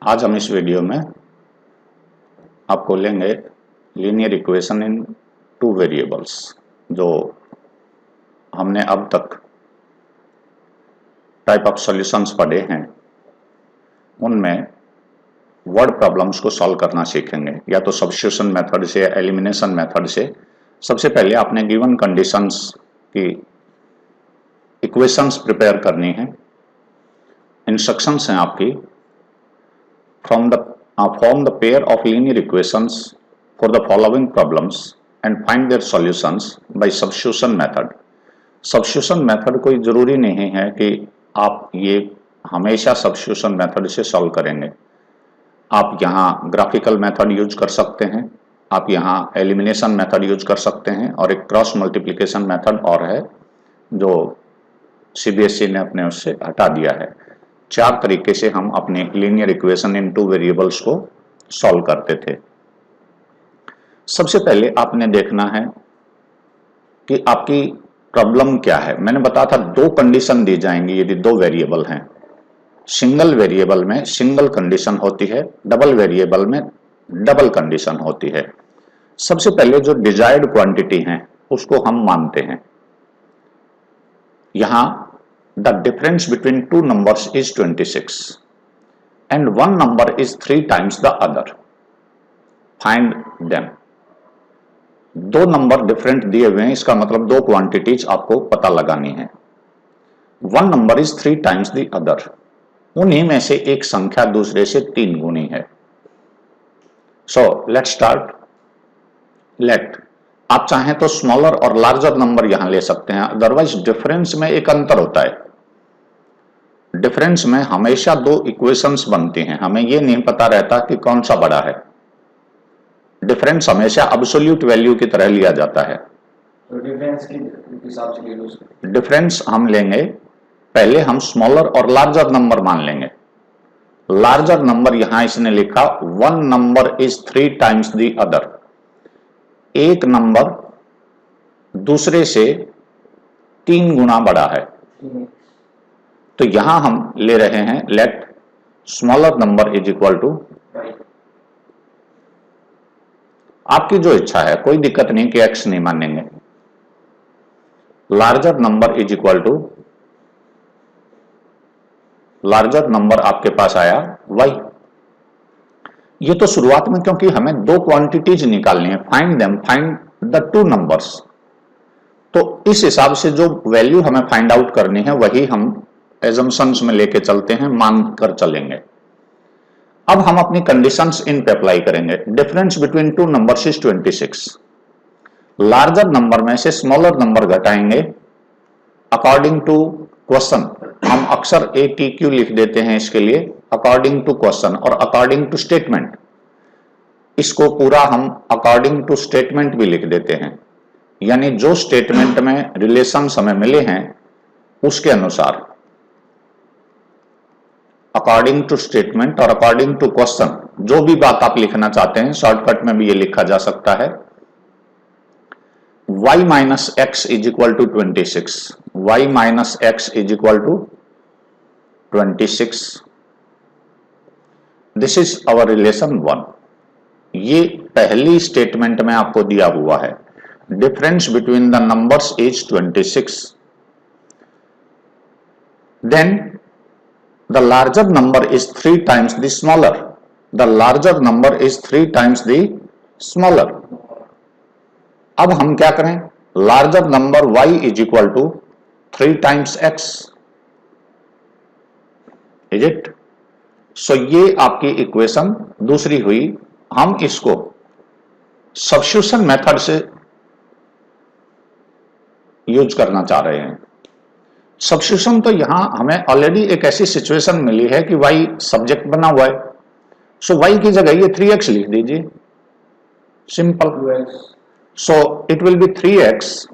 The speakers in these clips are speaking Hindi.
आज हम इस वीडियो में आपको लेंगे linear equation in two variables. जो हमने अब तक टाइप ऑफ सॉल्यूशंस पढ़े हैं उनमें वर्ड प्रॉब्लम्स को सॉल्व करना सीखेंगे, या तो सब्स्टिट्यूशन मेथड से या एलिमिनेशन मेथड से। सबसे पहले आपने गिवन कंडीशंस की इक्वेशंस प्रिपेयर करनी है। इंस्ट्रक्शंस हैं आपकी, form the pair of linear equations for the following problems and find their solutions by substitution method। substitution method कोई जरूरी नहीं है कि आप ये हमेशा substitution method से सॉल्व करेंगे। आप यहाँ ग्राफिकल मेथड यूज कर सकते हैं, आप यहाँ एलिमिनेशन मेथड यूज कर सकते हैं, और एक क्रॉस मल्टीप्लिकेशन मेथड और है जो सीबीएसई ने अपने उससे हटा दिया है। 4 तरीके से हम अपने linear equation in two variables को सॉल्व करते थे। सबसे पहले आपने देखना है कि आपकी प्रॉब्लम क्या है। मैंने बताया था 2 कंडीशन दी जाएंगी यदि 2 वेरिएबल हैं। सिंगल वेरिएबल में सिंगल कंडीशन होती है, डबल वेरिएबल में डबल कंडीशन होती है। सबसे पहले जो डिजायर्ड क्वांटिटी है उसको हम मानते हैं। यहां the difference between two numbers is 26 and one number is 3 times the other. Find them। 2 number different दिए हुए हैं, इसका मतलब 2 क्वांटिटीज आपको पता लगानी है। 1 number is 3 times the other, उन्हीं में से एक संख्या दूसरे से 3 गुनी है। So let's start. लेट आप चाहें तो स्मॉलर और लार्जर नंबर यहां ले सकते हैं, अदरवाइज डिफरेंस में एक अंतर होता है। डिफरेंस में हमेशा 2 इक्वेशंस बनती हैं, हमें यह नहीं पता रहता कि कौन सा बड़ा है। डिफरेंस हमेशा अब्सोल्यूट वैल्यू की तरह लिया जाता है। तो डिफरेंस के हिसाब से ले लो। डिफरेंस हम लेंगे, पहले हम स्मॉलर और लार्जर नंबर मान लेंगे। लार्जर नंबर यहां इसने लिखा 1 number is 3 times the other, एक नंबर दूसरे से 3 गुना बड़ा है। तो यहां हम ले रहे हैं let smaller number is equal to, आपकी जो इच्छा है, कोई दिक्कत नहीं कि x नहीं मानेंगे। Larger number is equal to, larger number आपके पास आया y। ये तो शुरुआत में, क्योंकि हमें 2 क्वांटिटीज निकालनी है, find them, find the 2 numbers. तो इस हिसाब से जो वैल्यू हमें फाइंड आउट करनी है वही हम एजम्पशंस में लेके चलते हैं, मान कर चलेंगे। अब हम अपनी कंडीशंस इन पे अप्लाई करेंगे। Difference between 2 numbers is 26। Larger number में से स्मॉलर नंबर घटाएंगे अकॉर्डिंग टू क्वेश्चन। हम अक्सर ATQ लिख देते हैं इसके लिए, अकॉर्डिंग टू क्वेश्चन और अकॉर्डिंग टू स्टेटमेंट। इसको पूरा हम अकॉर्डिंग टू स्टेटमेंट भी लिख देते हैं, यानी जो स्टेटमेंट में रिलेशंस हमें मिले हैं उसके अनुसार, अकॉर्डिंग टू स्टेटमेंट और अकॉर्डिंग टू क्वेश्चन, जो भी बात आप लिखना चाहते हैं शॉर्टकट में भी ये लिखा जा सकता है। y minus x is equal to 26, y minus x is equal to 26। This is our relation 1। ये पहली स्टेटमेंट में आपको दिया हुआ है। Difference between the numbers is 26। Then the larger number is 3 times the smaller, the larger number is 3 times the smaller। अब हम क्या करें, larger number y is equal to 3 times x, is it? So ये आपकी इक्वेशन दूसरी हुई। हम इसको सब्स्टिट्यूशन मेथड से यूज करना चाह रहे हैं। सब्स्टिट्यूशन तो यहां हमें ऑलरेडी एक ऐसी सिचुएशन मिली है कि y सब्जेक्ट बना हुआ है, सो y की जगह ये 3x लिख दीजिए, simple. So it will be 3x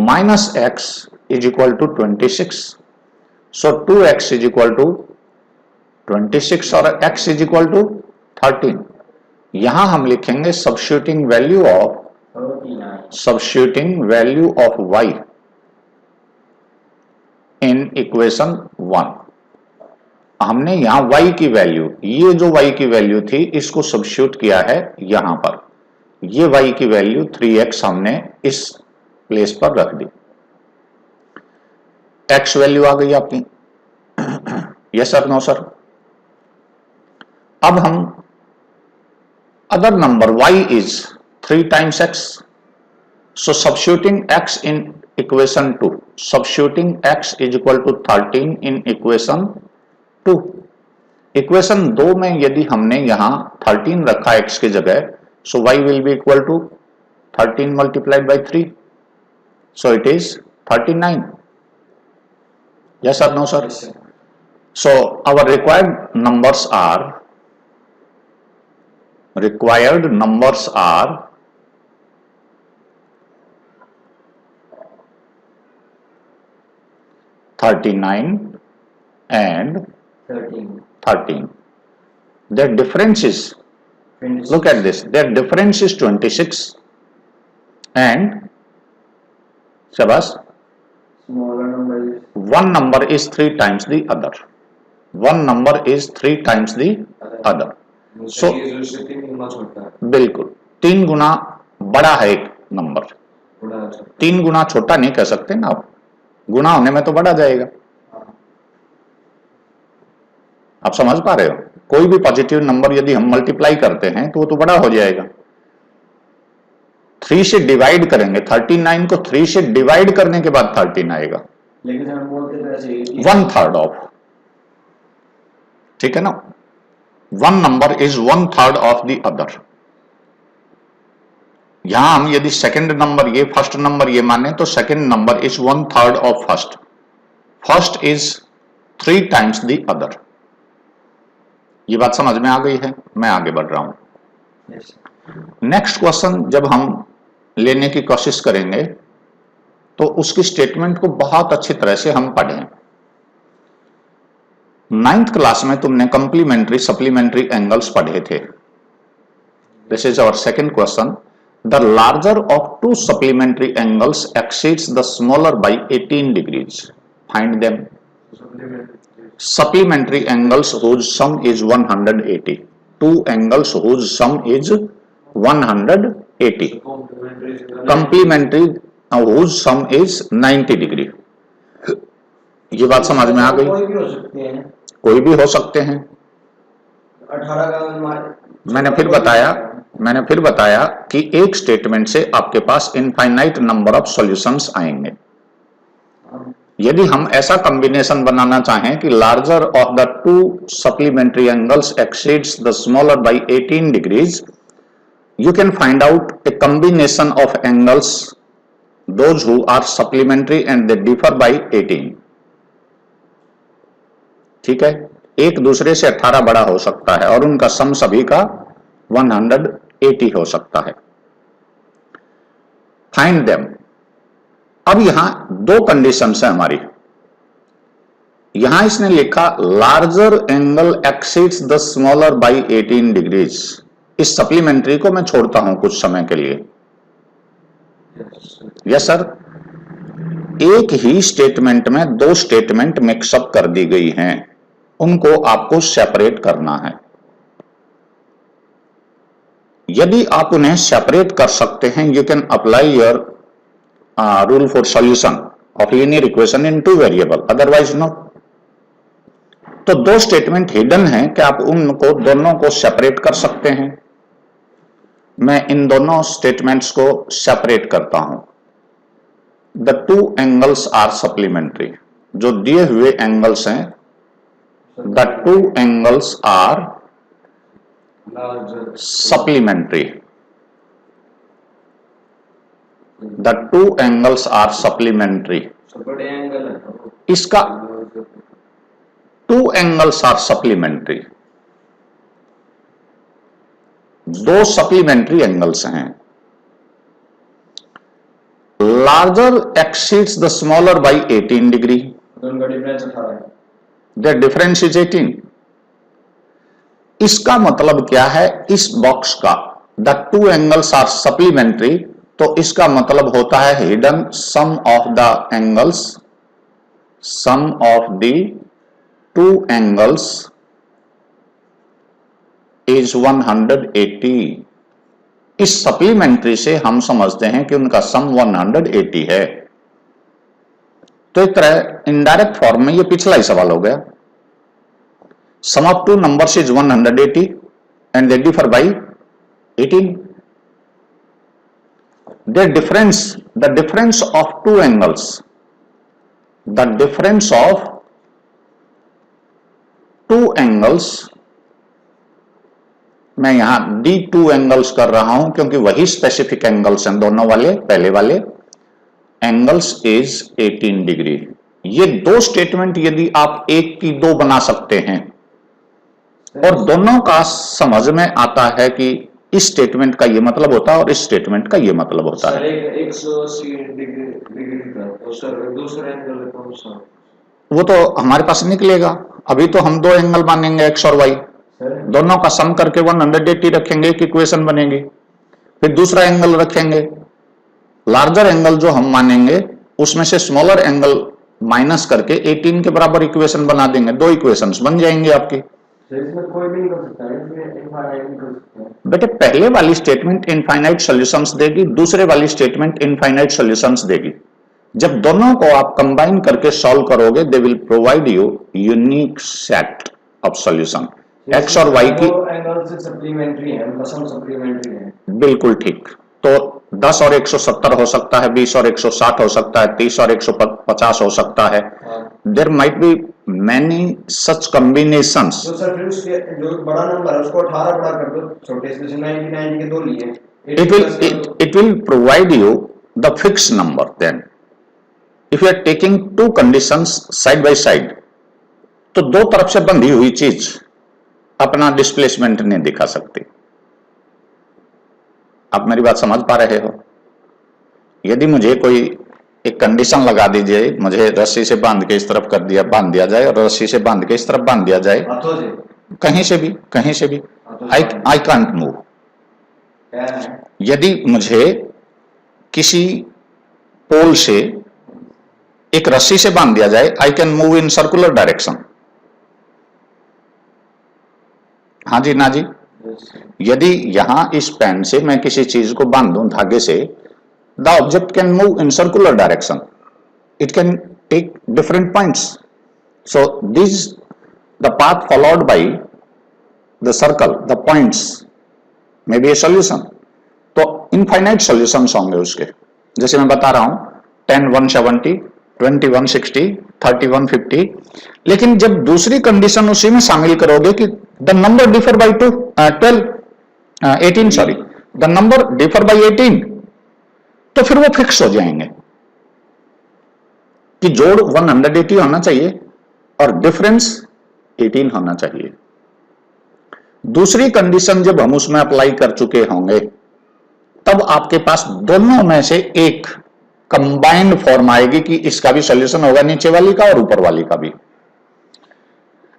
minus x is equal to 26। So 2x is equal to 26 और x इज इक्वल टू 13। यहां हम लिखेंगे substituting value of y in equation 1। हमने यहां y की वैल्यू, ये जो y की वैल्यू थी इसको सब्स्टिट्यूट किया है यहां पर, ये y की वैल्यू 3x हमने इस प्लेस पर रख दी, x वैल्यू आ गई आपकी। Yes sir, no sir. अब हम other number y is 3 times x, so substituting x in equation 2, substituting x is equal to 13 in equation 2। Equation 2 में यदि हमने यहां 13 रखा x की जगह, so y will be equal to 13 multiplied by 3, so it is 39। yes or no sir? Yes, sir. So our required numbers are 39 and 13. Their difference is, 26. look at this, their difference is 26 and Shabas, Smaller number is one number is 3 times the other. One number is 3 times the other. So ये जो से 3 गुना छोटा है, बिल्कुल 3 गुना बड़ा है एक नंबर, थोड़ा अच्छा। 3 गुना छोटा नहीं कह सकते ना आप, गुना होने में तो बढ़ा जाएगा। आप समझ पा रहे हो? कोई भी पॉजिटिव नंबर यदि हम मल्टीप्लाई करते हैं तो वो तो बड़ा हो जाएगा। 3 से डिवाइड करेंगे, 39 को 3 से डिवाइड करने के बाद 13 आएगा, लेकिन हम बोलते तो ऐसे ही 1/3 ऑफ, ठीक है ना। One number is 1/3 of the other. यहां हम यदि सेकंड नंबर ये फर्स्ट नंबर ये माने तो second number is 1/3 of first, first is 3 times the other. ये बात समझ में आ गई है? मैं आगे बढ़ रहा हूं। Yes, नेक्स्ट क्वेश्चन जब हम लेने की कोशिश करेंगे तो उसकी स्टेटमेंट को बहुत अच्छी तरह से हम पढ़ें। 9th क्लास में तुमने कंप्लीमेंट्री सप्लीमेंट्री एंगल्स पढ़े थे। This is our second question. The larger of two supplementary angles exceeds the smaller by 18 degrees, find them. Supplementary angles whose sum is 180. Two angles whose sum is 180. Complementary whose sum is 90 degree. ये बात समझ में आ गई? कोई भी हो सकते हैं, कोई भी हो सकते हैं। 18 का मैंने फिर बताया कि एक स्टेटमेंट से आपके पास इनफाइनाइट नंबर ऑफ सॉल्यूशंस आएंगे। यदि हम ऐसा कॉम्बिनेशन बनाना चाहें कि larger of the to supplementary angles exceeds the smaller by 18 degrees, you can find out a combination of angles those who are supplementary and they differ by 18। ठीक है, एक दूसरे से 18 बड़ा हो सकता है और उनका सम सभी का 180 हो सकता है। Find them. अब यहां दो कंडीशंस है हमारी। यहां इसने लिखा larger angle exceeds the smaller by 18 degrees. इस सप्लीमेंट्री को मैं छोड़ता हूं कुछ समय के लिए। Yes sir. एक ही स्टेटमेंट में दो स्टेटमेंट मिक्सअप कर दी गई हैं, उनको आपको सेपरेट करना है। यदि आप उन्हें सेपरेट कर सकते हैं, you can apply your rule for solution of linear equation in two variable, otherwise no. तो दो स्टेटमेंट हिडन हैं कि आप उनको दोनों को सेपरेट कर सकते हैं। मैं इन दोनों स्टेटमेंट्स को सेपरेट करता हूं। The two angles are supplementary, जो दिए हुए एंगल्स हैं, the two angles are supplementary. The two angles are supplementary. बड़े एंगल है, इसका टू एंगल्स आर सप्लीमेंट्री, दो सप्लीमेंट्री एंगल्स हैं। Larger exceeds the smaller by 18 degree, उनका डिफरेंस 18 है। The difference is 18। इसका मतलब क्या है? इस बॉक्स का the two angles are supplementary, तो इसका मतलब होता है hidden some of the angles, sum of the two angles is 180। इस सप्लीमेंट्री से हम समझते हैं कि उनका सम 180 है। तो एक तरह इनडायरेक्ट फॉर्म में ये पिछला ही सवाल हो गया। Sum of two numbers is 180 and they differ by 18। The difference of two angles, the difference of two angles, मैं यहां D2 एंगल्स कर रहा हूं क्योंकि वही स्पेसिफिक एंगल्स हैं दोनों वाले, पहले वाले एंगल्स इज 18 डिग्री। ये दो स्टेटमेंट यदि आप एक की दो बना सकते हैं और दोनों का समझ में आता है कि इस स्टेटमेंट का ये मतलब होता है और इस स्टेटमेंट का ये मतलब होता है। एक 180 डिग्री का और सर दूसरा एंगल कौन सा? वो तो हमारे पास निकलेगा। अभी तो हम दो एंगल मानेंगे एक्स और वाई, दोनों का सम करके 180 रखेंगे, एक इक्वेशन बनेगी। फिर दूसरा एंगल रखेंगे, लार्जर एंगल जो हम मानेंगे उसमें से स्मॉलर एंगल माइनस करके 18 के बराबर इक्वेशन बना देंगे। दो इक्वेशंस बन जाएंगी आपकी। इसमें कोई भी नहीं कर सकता है, इसमें इनफाइनाइट कर सकते हैं। बेटे पहले वाली स्टेटमेंट इनफाइनाइट सॉल्यूशंस देगी, दूसरे वाली स्टेटमेंट इनफाइनाइट सॉल्यूशंस देगी। जब दोनों को आप कंबाइन करके सॉल्व करोगे they will provide you unique set of solution. X और वाई की एंगल से सप्लीमेंट्री है, सम सप्लीमेंट्री है। बिल्कुल ठीक। तो 10 और 170 हो सकता है, 20 और 160 हो सकता है, 30 और 150 हो सकता है। There might be many such combinations. तो सर फिर उसके जो बड़ा नंबर है उसको 18 बड़ा कर दो, छोटे से 90 के दो लिए। It will provide you the fixed number then. If you are taking two conditions side by side, तो दो तरफ से बंधी हुई चीज अपना डिस्प्लेसमेंट नहीं दिखा सकती। आप मेरी बात समझ पा रहे हो? यदि मुझे कोई एक कंडीशन लगा दीजिए, मुझे रस्सी से बांध के इस तरफ बांध दिया जाए और रस्सी से बांध के इस तरफ बांध दिया जाए, कहीं से भी आई कांट मूव। यदि मुझे किसी पोल से एक रस्सी से बांध दिया जाए, I can move in circular direction. हाँ जी ना जी। यदि यहां इस पेन से मैं किसी चीज को बांध दूं धागे से, the object can move in circular direction, it can take different points. So this the path followed by the circle, the points may be a solution. तो इनफाइनाइट सॉल्यूशंस होंगे उसके। जैसे मैं बता रहा हूं 10 170, 20 160, 30 150। लेकिन जब दूसरी कंडीशन उसी में शामिल करोगे कि the number differ by 18 sorry, the number differ by 18, तो फिर वो फिक्स हो जाएंगे कि जोड़ 180 होना चाहिए और डिफरेंस 18 होना चाहिए। दूसरी कंडीशन जब हम उसमें अप्लाई कर चुके होंगे तब आपके पास दोनों में से एक कंबाइंड फॉर्म आएगी कि इसका भी सॉल्यूशन होगा नीचे वाली का और ऊपर वाली का भी।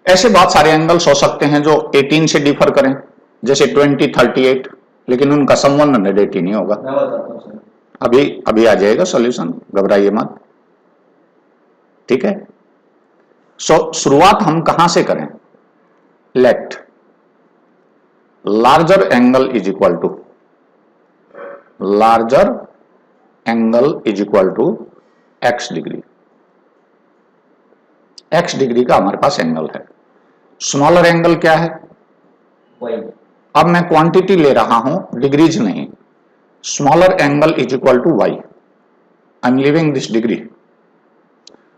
ऐसे बहुत सारे एंगल्स हो सकते हैं जो 18 से डिफर करें, जैसे 20 38, लेकिन उनका सम 180 नहीं होगा। अभी आ जाएगा सॉल्यूशन, घबराइए मत, ठीक है। सो शुरुआत हम कहां से करें? Let larger angle is equal to x degree. x degree का हमारे पास एंगल है। स्मॉलर एंगल क्या है? y। अब मैं क्वांटिटी ले रहा हूं, डिग्रीज नहीं। Smaller angle is equal to y, I am living this degree.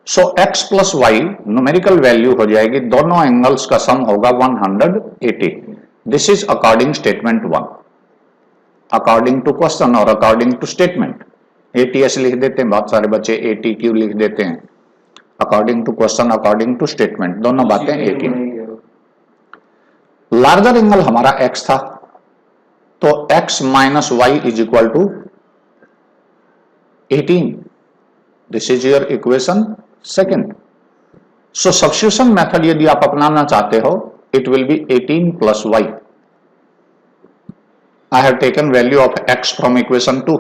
So x plus y numerical value हो जाएगी, दोनों एंगल्स का सम होगा 180। This is according statement 1, according to question और अकॉर्डिंग टू स्टेटमेंट। ATS लिख देते हैं बहुत सारे बच्चे, ATQ लिख देते हैं। According to question, according to statement, दोनों बातें एक ही। लार्जर एंगल हमारा x था, तो x minus y is equal to 18। This is your equation second. So substitution method यदि आप अपनाना चाहते हो, it will be 18 plus y. I have taken value of x from equation 2,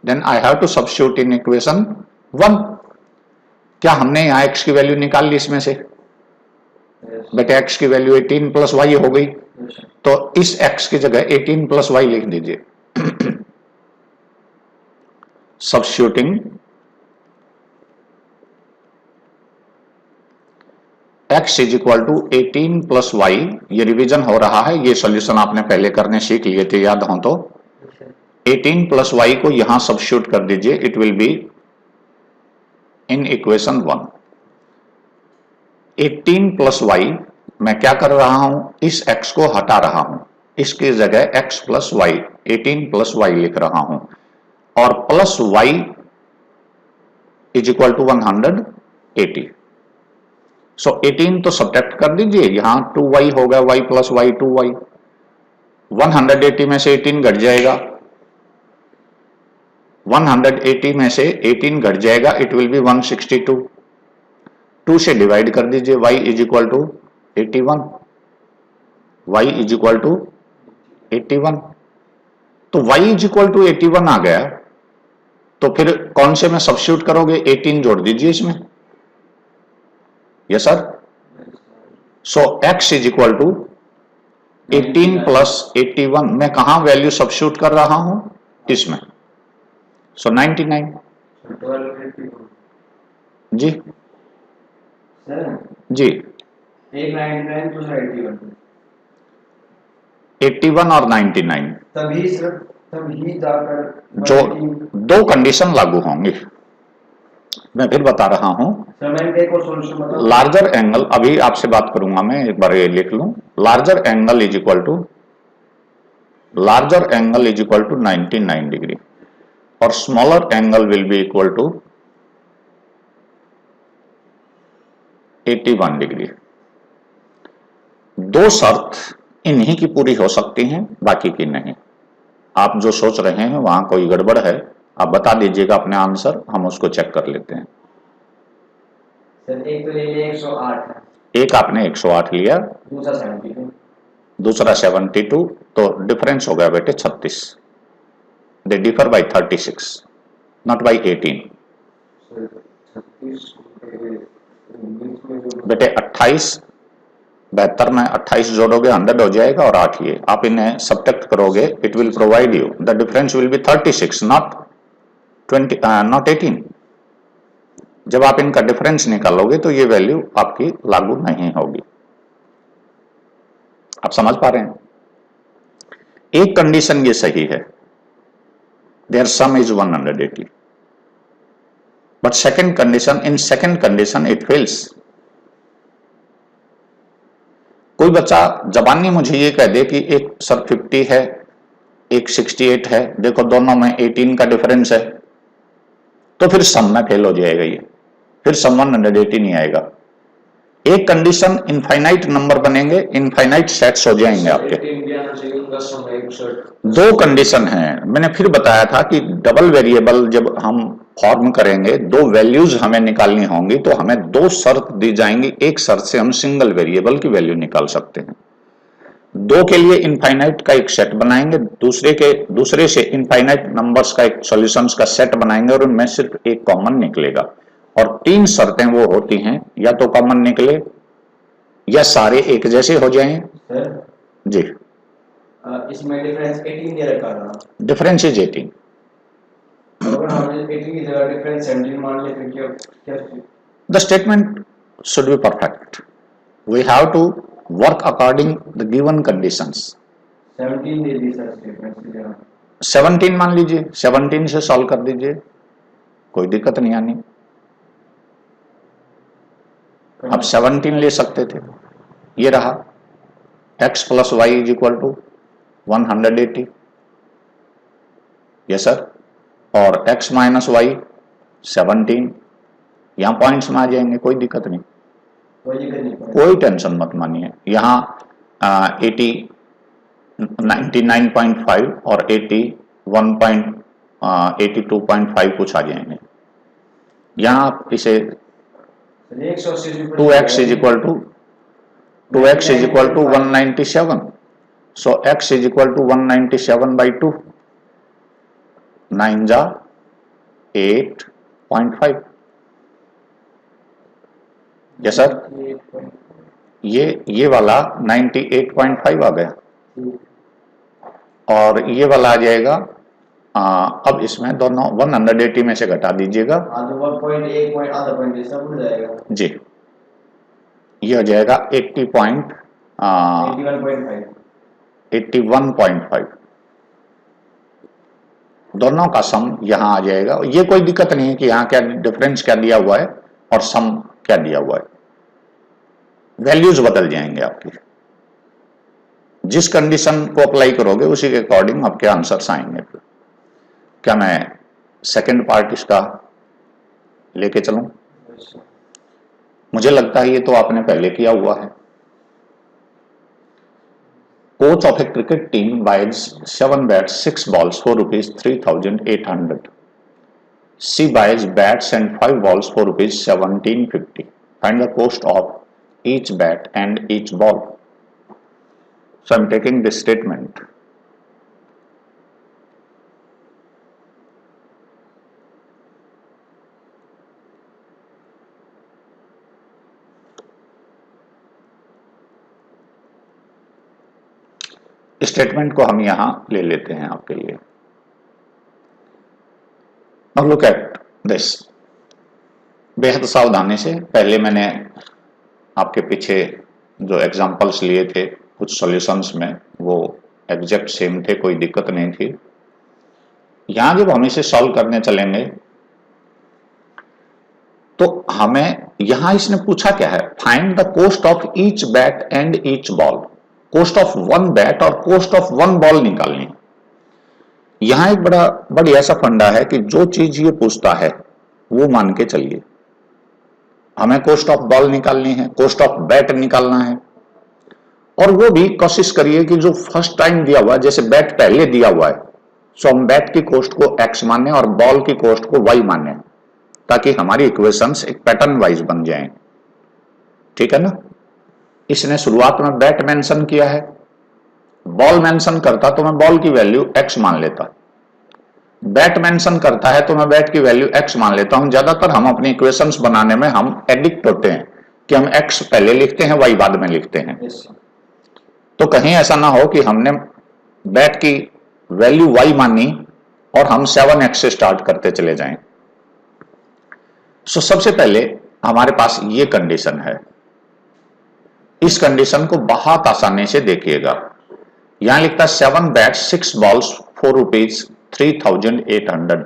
then I have to substitute in equation 1। क्या हमने यहां x की वैल्यू निकाल ली इसमें से? बेटे x की वैल्यू 18 प्लस वाई हो गई, तो इस x की जगह 18 प्लस वाई लिख दीजिए। Substituting x is equal to 18 plus y, ये रिवीजन हो रहा है, ये सॉल्यूशन आपने पहले करने सीख लिए थे याद हो तो। 18 प्लस वाई को यहां सब्स्टिट्यूट कर दीजिए, it will be in equation 1। 18 plus y मैं क्या कर रहा हूं, इस x को हटा रहा हूं, इसकी जगह x plus y 18 plus y लिख रहा हूं, और plus y is equal to 180। So 18 तो सब्ट्रैक्ट कर दीजिए, यहां 2y होगा, y प्लस वाई 2y, 180 में से 18 घट जाएगा, 180 में से 18 घट जाएगा, इट विल बी 162। 2 से डिवाइड कर दीजिए, y is equal to 81, y is equal to 81। तो y इज इक्वल टू 81 आ गया, तो फिर कौन से में सब्स्टिट्यूट करोगे, 18 जोड़ दीजिए इसमें। Yes sir. So x is equal to 18 plus 81, मैं कहां वैल्यू सब्स्टिट्यूट कर रहा हूं, इसमें। सो 99 जी जी, 81 और 99 तभी जाकर जो दो कंडीशन लागू होंगी, मैं फिर बता रहा हूं। लार्जर एंगल, अभी आपसे बात करूंगा मैं, एक बार ये लिख लूं। Larger angle is equal to 99 degree, और smaller angle will be equal to 81 degree. दो शर्त इन्हीं की पूरी हो सकती हैं, बाकी की नहीं। आप जो सोच रहे हैं वहां कोई गड़बड़ है, आप बता दीजिएगा अपने आंसर, हम उसको चेक कर लेते हैं। सर एक तो ले लिया 108, एक आपने 108 लिया, दूसरा 72, तो डिफरेंस हो गया बेटे 36। दे डिफर बाई 36, नॉट बाई 18। बेटे 28, 72 में 28 जोड़ोगे 100 हो जाएगा, और 8 ये आप इन्हें सब्ट्रैक्ट करोगे, it will provide you the difference will be 36, not 18। जब आप इनका डिफरेंस निकालोगे तो ये वैल्यू आपकी लागू नहीं होगी। आप समझ पा रहे हैं? एक कंडीशन ये सही है, their sum is 180, but second condition, in second condition it fails. कोई बच्चा जबानी मुझे ये कह दे कि एक सर 50 है, एक 68 है, देखो दोनों में 18 का डिफरेंस है, तो फिर सम में फेल हो जाएगा ये, फिर सम 180 नहीं आएगा। एक कंडीशन इनफाइनाइट नंबर बनेंगे, इनफाइनाइट सेट्स हो जाएंगे आपके। दो कंडीशन है, मैंने फिर बताया था कि डबल वेरिएबल जब हम फॉर्म करेंगे, दो वैल्यूज हमें निकालनी होंगी, तो हमें दो शर्त दी जाएंगी, एक शर्त से हम सिंगल वेरिएबल की वैल्यू निकाल सकते हैं। दो के लिए इनफाइनाइट का एक सेट बनाएंगे, दूसरे से इनफाइनाइट नंबर्स का एक सॉल्यूशंस का सेट बनाएंगे, और उनमें सिर्फ एक कॉमन निकलेगा। और तीन शर्तें वो होती हैं, या तो कॉमन निकले, या सारे एक जैसे हो जाएं। जी, इसमें डिफरेंस 18 दे रखा था, डिफरेंस इज 18। अगर हमने 18 की जगह डिफरेंस 17 मान लिया, फिर क्या? The statement should be perfect, we have to work according the given conditions. 17 दे दी सर स्टेटमेंट की जगह, 17 मान लीजिए, 17 से सॉल्व कर दीजिए, कोई दिक्कत नहीं आनी। आप 17 ले सकते थे, ये रहा x plus y is equal to 180, yes sir, और x माइनस वाई 17, यहां पॉइंट्स में आ जाएंगे, कोई दिक्कत नहीं, कोई टेंशन मत मानिए। यहां 99.5 और 82.5 कुछ आ जाएंगे। यहां आप इसे 2x is equal to 197, so x is equal to 197 by 2, 9 जा 8.5, यस सर। ये वाला 98.5 आ गया और ये वाला आ जाएगा अब इसमें दोनों 180 में से घटा दीजिएगा तो 1.1 पॉइंट आधा पॉइंट इसका बढ़ जाएगा जी, ये हो जाएगा 81.5 दोनों का सम यहां आ जाएगा। ये कोई दिक्कत नहीं है कि यहाँ क्या डिफरेंस क्या दिया हुआ है और सम क्या दिया हुआ है, वैल्यूज बदल जाएंगे आपकी। जिस कंडीशन को अप्लाई करोगे उसी के अकॉर्डिंग आपके आंसर्स आएंगे। क्या मैं सेकंड पार्ट इसका लेके चलूं? मुझे लगता है ये तो आपने पहले किया हुआ है। Coach of a cricket team buys 7 bats, 6 balls for rupees 3,800. She buys bats and 5 balls for rupees 1,750. Find the cost of each bat and each ball. So I am taking this statement. Statement को हम यहां ले लेते हैं आपके लिए। Now look at this. बेहद सावधानी से, पहले मैंने आपके पीछे जो एग्जांपल्स लिए थे कुछ सॉल्यूशंस में वो एग्जैक्ट सेम थे, कोई दिक्कत नहीं थी। यहां जब हम इसे सॉल्व करने चलेंगे तो हमें यहां इसने पूछा क्या है, find the cost of each bat and each ball. Cost of one bat और कोस्ट ऑफ वन बॉल निकालनी। यहां एक बड़ी ऐसा फंडा है कि जो चीज ये पूछता है वो मान के चलिए। हमें कोस्ट ऑफ बॉल निकालनी है, कोस्ट ऑफ बैट निकालना है, और वो भी कोशिश करिए कि जो फर्स्ट टाइम दिया हुआ है, जैसे बैट पहले दिया हुआ है सो हम बैट की कोस्ट को x माने और बॉल की कोस्ट को y माने, ताकि हमारी इक्वेशंस एक पैटर्न वाइज बन जाएं। ठीक है ना? इसने शुरुआत में बैट मेंशन किया है, बॉल मेंशन करता तो मैं बॉल की वैल्यू x मान लेता, बैट मेंशन करता है तो मैं बैट की वैल्यू x मान लेता हूं। ज्यादातर हम अपनी इक्वेशंस बनाने में हम एडिक्ट होते हैं कि हम x पहले लिखते हैं y बाद में लिखते हैं। तो कहीं ऐसा ना हो कि हमने बैट की वैल्यू y मानी और हम 7x से स्टार्ट करते चले जाएं। सो सबसे पहले हमारे पास ये कंडीशन है। इस कंडीशन को बहुत आसानी से देखिएगा। यहां लिखता है 7 बैट्स 6 बॉल्स फॉर रुपीज 3,800।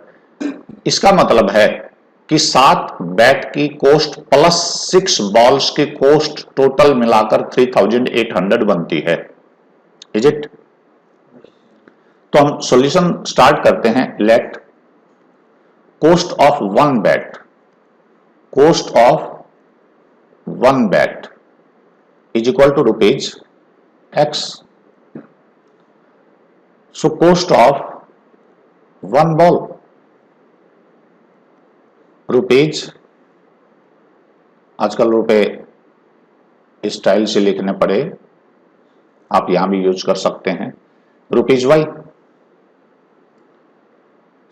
इसका मतलब है कि 7 बैट की कोस्ट प्लस 6 बॉल्स की कोस्ट टोटल मिलाकर 3,800 बनती है। Is it? तो हम सॉल्यूशन स्टार्ट करते हैं। Let cost of one bat, cost of one bat is equal to rupees x. So cost of one ball rupees, आजकल रुपए इस स्टाइल से लिखने पड़े, आप यहां भी यूज कर सकते हैं, रुपीज y।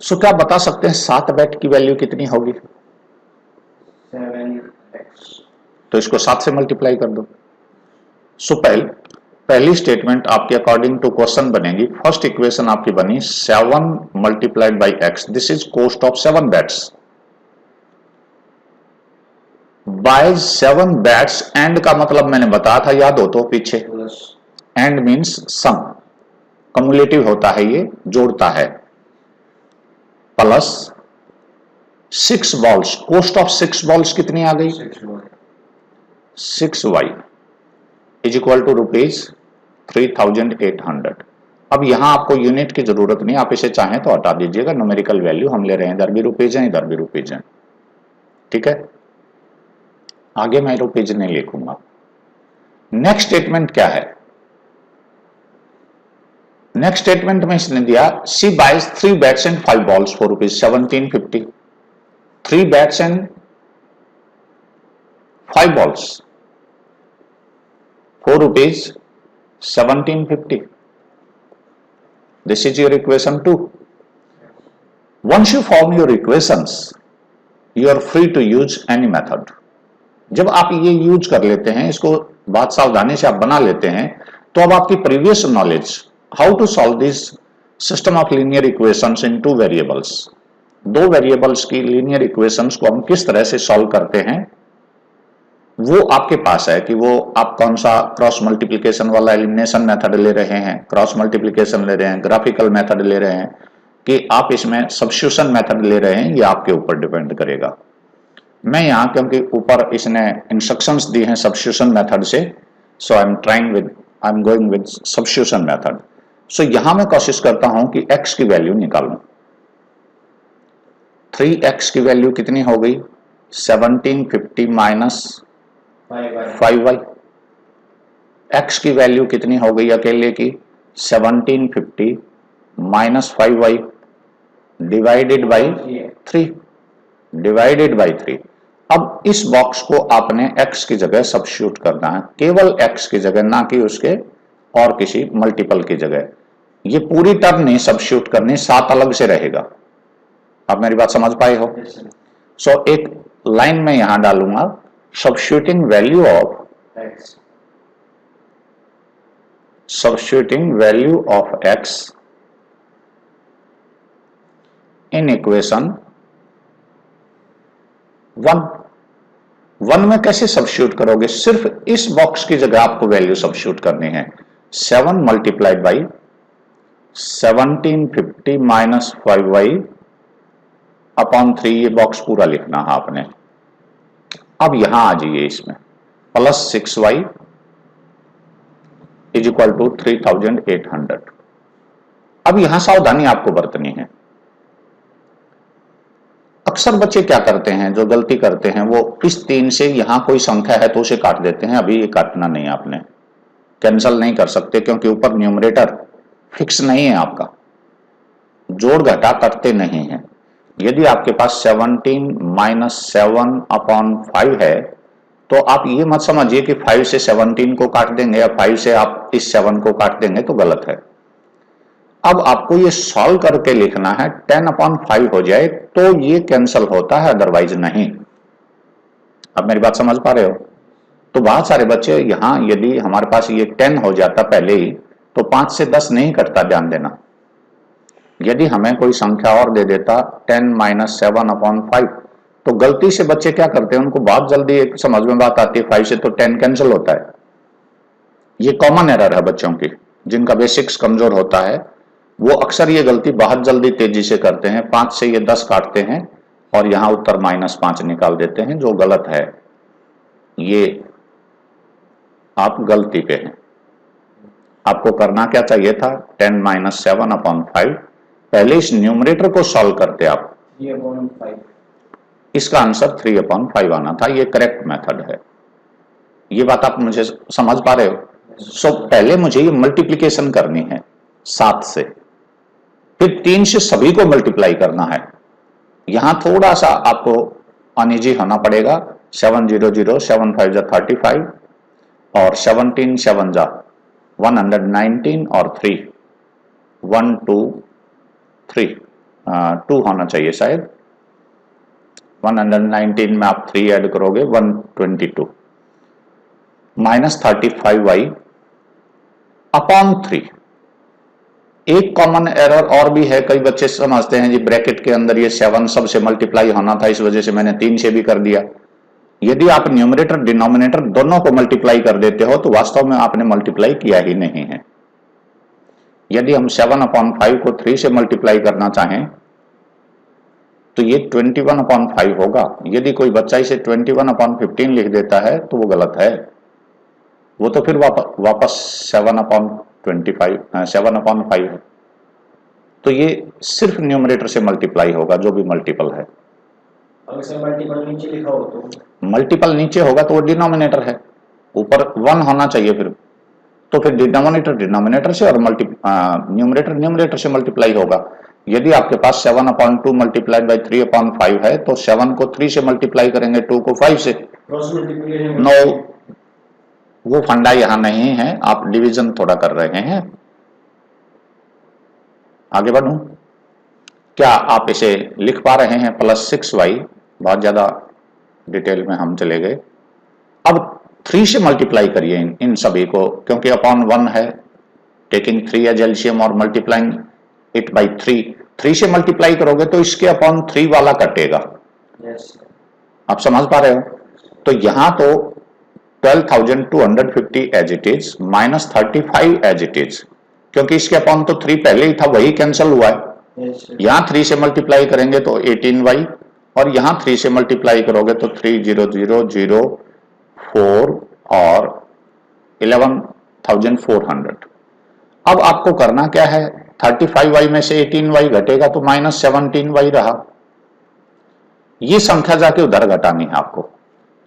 सो क्या बता सकते हैं 7 बैट की वैल्यू कितनी होगी? 7x। तो इसको 7 से मल्टीप्लाई कर दो। सो पहली स्टेटमेंट आपके अकॉर्डिंग टू क्वेश्चन बनेगी। फर्स्ट इक्वेशन आपकी बनी 7 multiplied by x, this is cost of 7 bats by 7 bats. And का मतलब मैंने बताया था, याद हो तो पीछे, एंड मींस सम, कम्युलेटिव होता है, ये जोड़ता है, plus 6 balls, cost of 6 balls कितनी आ गई? 6y is equal to rupees 3,800। अब यहां आपको यूनिट की जरूरत नहीं, आप इसे चाहें तो हटा दीजिएगा, न्यूमेरिकल वैल्यू हम ले रहे हैं, इधर भी रुपीज है इधर भी रुपीज है। ठीक है, आगे मैं रुपीज नहीं लिखूंगा। नेक्स्ट स्टेटमेंट क्या है? नेक्स्ट स्टेटमेंट में इसने दिया C buys 3 bats and 5 balls for rupees 1,750। 3 bats and 5 balls for rupees 1750. This is your equation 2. Once you form your equations, you are free to use any method. जब आप ये यूज कर लेते हैं, इसको बात सावधानी से आप बना लेते हैं तो अब आपकी previous knowledge how to solve this system of linear equations in two variables, दो वेरिएबल्स की लीनियर इक्वेशंस को हम किस तरह से सॉल्व करते हैं वो आपके पास है कि वो आप कौन सा क्रॉस मल्टीप्लिकेशन वाला एलिमिनेशन मेथड ले रहे हैं, क्रॉस मल्टीप्लिकेशन ले रहे हैं, ग्राफिकल मेथड ले रहे हैं, कि आप इसमें सब्स्टिट्यूशन मेथड ले रहे हैं, ये आपके ऊपर डिपेंड करेगा। मैं यहाँ क्योंकि ऊपर इसने इंस्ट्रक्शंस दी हैं सब्स्टिट्यूशन मेथड से, so I am going with substitution method. So यहां मैं कोशिश करता हूं कि x की वैल्यू निकालूं। 3x की वैल्यू कितनी हो गई? 1750 माइनस 5y। x की वैल्यू कितनी हो गई अकेले की? 1750 minus 5y divided by 3, divided by 3। अब इस बॉक्स को आपने x की जगह सब्स्टिट्यूट करना है, केवल x की जगह, ना कि उसके और किसी मल्टीपल की जगह। ये पूरी टर्म नहीं सब्स्टिट्यूट करनी, 7 अलग से रहेगा। आप मेरी बात समझ पाए हो? सो एक लाइन में यहां डालूंगा, substituting value of x in equation 1 में कैसे सब्स्टिट्यूट करोगे? सिर्फ इस बॉक्स की जगह आपको वैल्यू सब्स्टिट्यूट करनी है। 7 multiplied by 1750 minus 5y upon 3, ये बॉक्स पूरा लिखना है आपने। अब यहां आ जाइए, इसमें plus 6y is equal to 3800। अब यहां सावधानी आपको बरतनी है। अक्सर बच्चे क्या करते हैं, जो गलती करते हैं, वो इस 3 से यहां कोई संख्या है तो उसे काट देते हैं। अभी ये काटना नहीं, आपने कैंसिल नहीं कर सकते क्योंकि ऊपर न्यूमरेटर फिक्स नहीं है आपका, जोड़ घटा करते नहीं है। यदि आपके पास 17 माइनस 7 अपॉन 5 है तो आप ये मत समझिए कि 5 से 17 को काट देंगे या 5 से आप इस 7 को काट देंगे तो गलत है। अब आपको ये सॉल्व करके लिखना है, 10 अपॉन 5 हो जाए तो ये कैंसिल होता है, अदरवाइज नहीं। अब मेरी बात समझ पा रहे हो? तो बहुत सारे बच्चे यहां, यदि हमारे पास ये 10 हो जाता पहले ही तो 5 से 10 नहीं कटता, ध्यान देना। यदि हमें कोई संख्या और दे देता 10 माइनस 7 अपॉन 5, तो गलती से बच्चे क्या करते हैं, उनको बहुत जल्दी एक समझ में बात आती है, 5 से तो 10 कैंसिल होता है। ये कॉमन एरर है बच्चों की, जिनका बेसिक्स कमजोर होता है, वो अक्सर ये गलती बहुत जल्दी तेजी से करते हैं। 5 से ये 10 काटते हैं और यहां उत्तर -5 निकाल देते हैं, जो गलत है। ये आप गलती पे हैं। आपको करना क्या चाहिए था? 10 माइनस 7 अपॉन 5, पहले इस न्यूमरेटर को सॉल्व करते आप, 3/5। इसका आंसर 3/5 आना था। ये करेक्ट मेथड है। ये बात आप मुझे समझ पा रहे हो? सो पहले मुझे ये मल्टीप्लिकेशन करनी है 7 से, फिर 3 से सभी को मल्टीप्लाई करना है। यहां थोड़ा सा आपको अनइजी होना पड़ेगा। 7 0 0 7 5 जा 35 और 17 7 जा 119 और 3 1 2 3 2 होना चाहिए शायद। 119 में आप 3 ऐड करोगे 122 माइनस 35y अपॉन 3। एक कॉमन एरर और भी है, कई बच्चे समझते हैं जी ब्रैकेट के अंदर ये 7 सबसे मल्टीप्लाई होना था, इस वजह से मैंने 3 से भी कर दिया। यदि आप न्यूमरेटर डिनोमिनेटर दोनों को मल्टीप्लाई कर देते हो तो वास्तव में आपने मल्टीप्लाई किया ही नहीं है। यदि हम 7/5 को 3 से मल्टीप्लाई करना चाहें तो ये 21/5 होगा। यदि कोई बच्चा इसे 21/15 लिख देता है तो वो गलत है, वो तो फिर वापस 7/5 है। तो ये सिर्फ न्यूमरेटर से मल्टीप्लाई होगा, जो भी मल्टीपल है। अगर मल्टीपल नीचे लिखा हो तो मल्टीपल नीचे होगा तो वो डिनोमिनेटर है, ऊपर 1 होना चाहिए फिर। तो फिर डिनोमिनेटर से और न्यूमरेटर से मल्टीप्लाई होगा। यदि आपके पास 7/2 मल्टीप्लाइड बाई 3/5 है तो 7 को 3 से मल्टीप्लाई करेंगे, 2 को 5 से। नो, वो फंडा यहां नहीं है, आप डिवीजन थोड़ा कर रहे हैं। आगे बढ़ूं? क्या आप इसे लिख पा रहे हैं? +6y, बहुत ज्यादा डिटेल में हम चले गए। अब 3 से मल्टीप्लाई करिए इन सभी को, क्योंकि अपॉन 1 है, टेकिंग 3 एज एलसीएम और मल्टीप्लाइंग इट बाई 3। 3 से मल्टीप्लाई करोगे तो इसके अपॉन 3 वाला कटेगा। आप समझ पा रहे हो? तो यहां तो 12,250 as it is minus 35 as it is, क्योंकि इसके अपॉन तो 3 पहले ही था, वही कैंसिल हुआ है। यहां 3 से मल्टीप्लाई करेंगे तो 18y, और यहां 3 से मल्टीप्लाई करोगे तो 30004 और 11,400। अब आपको करना क्या है, 35y में से 18y घटेगा तो माइनस 17y रहा, ये संख्या जाके उधर घटानी है आपको।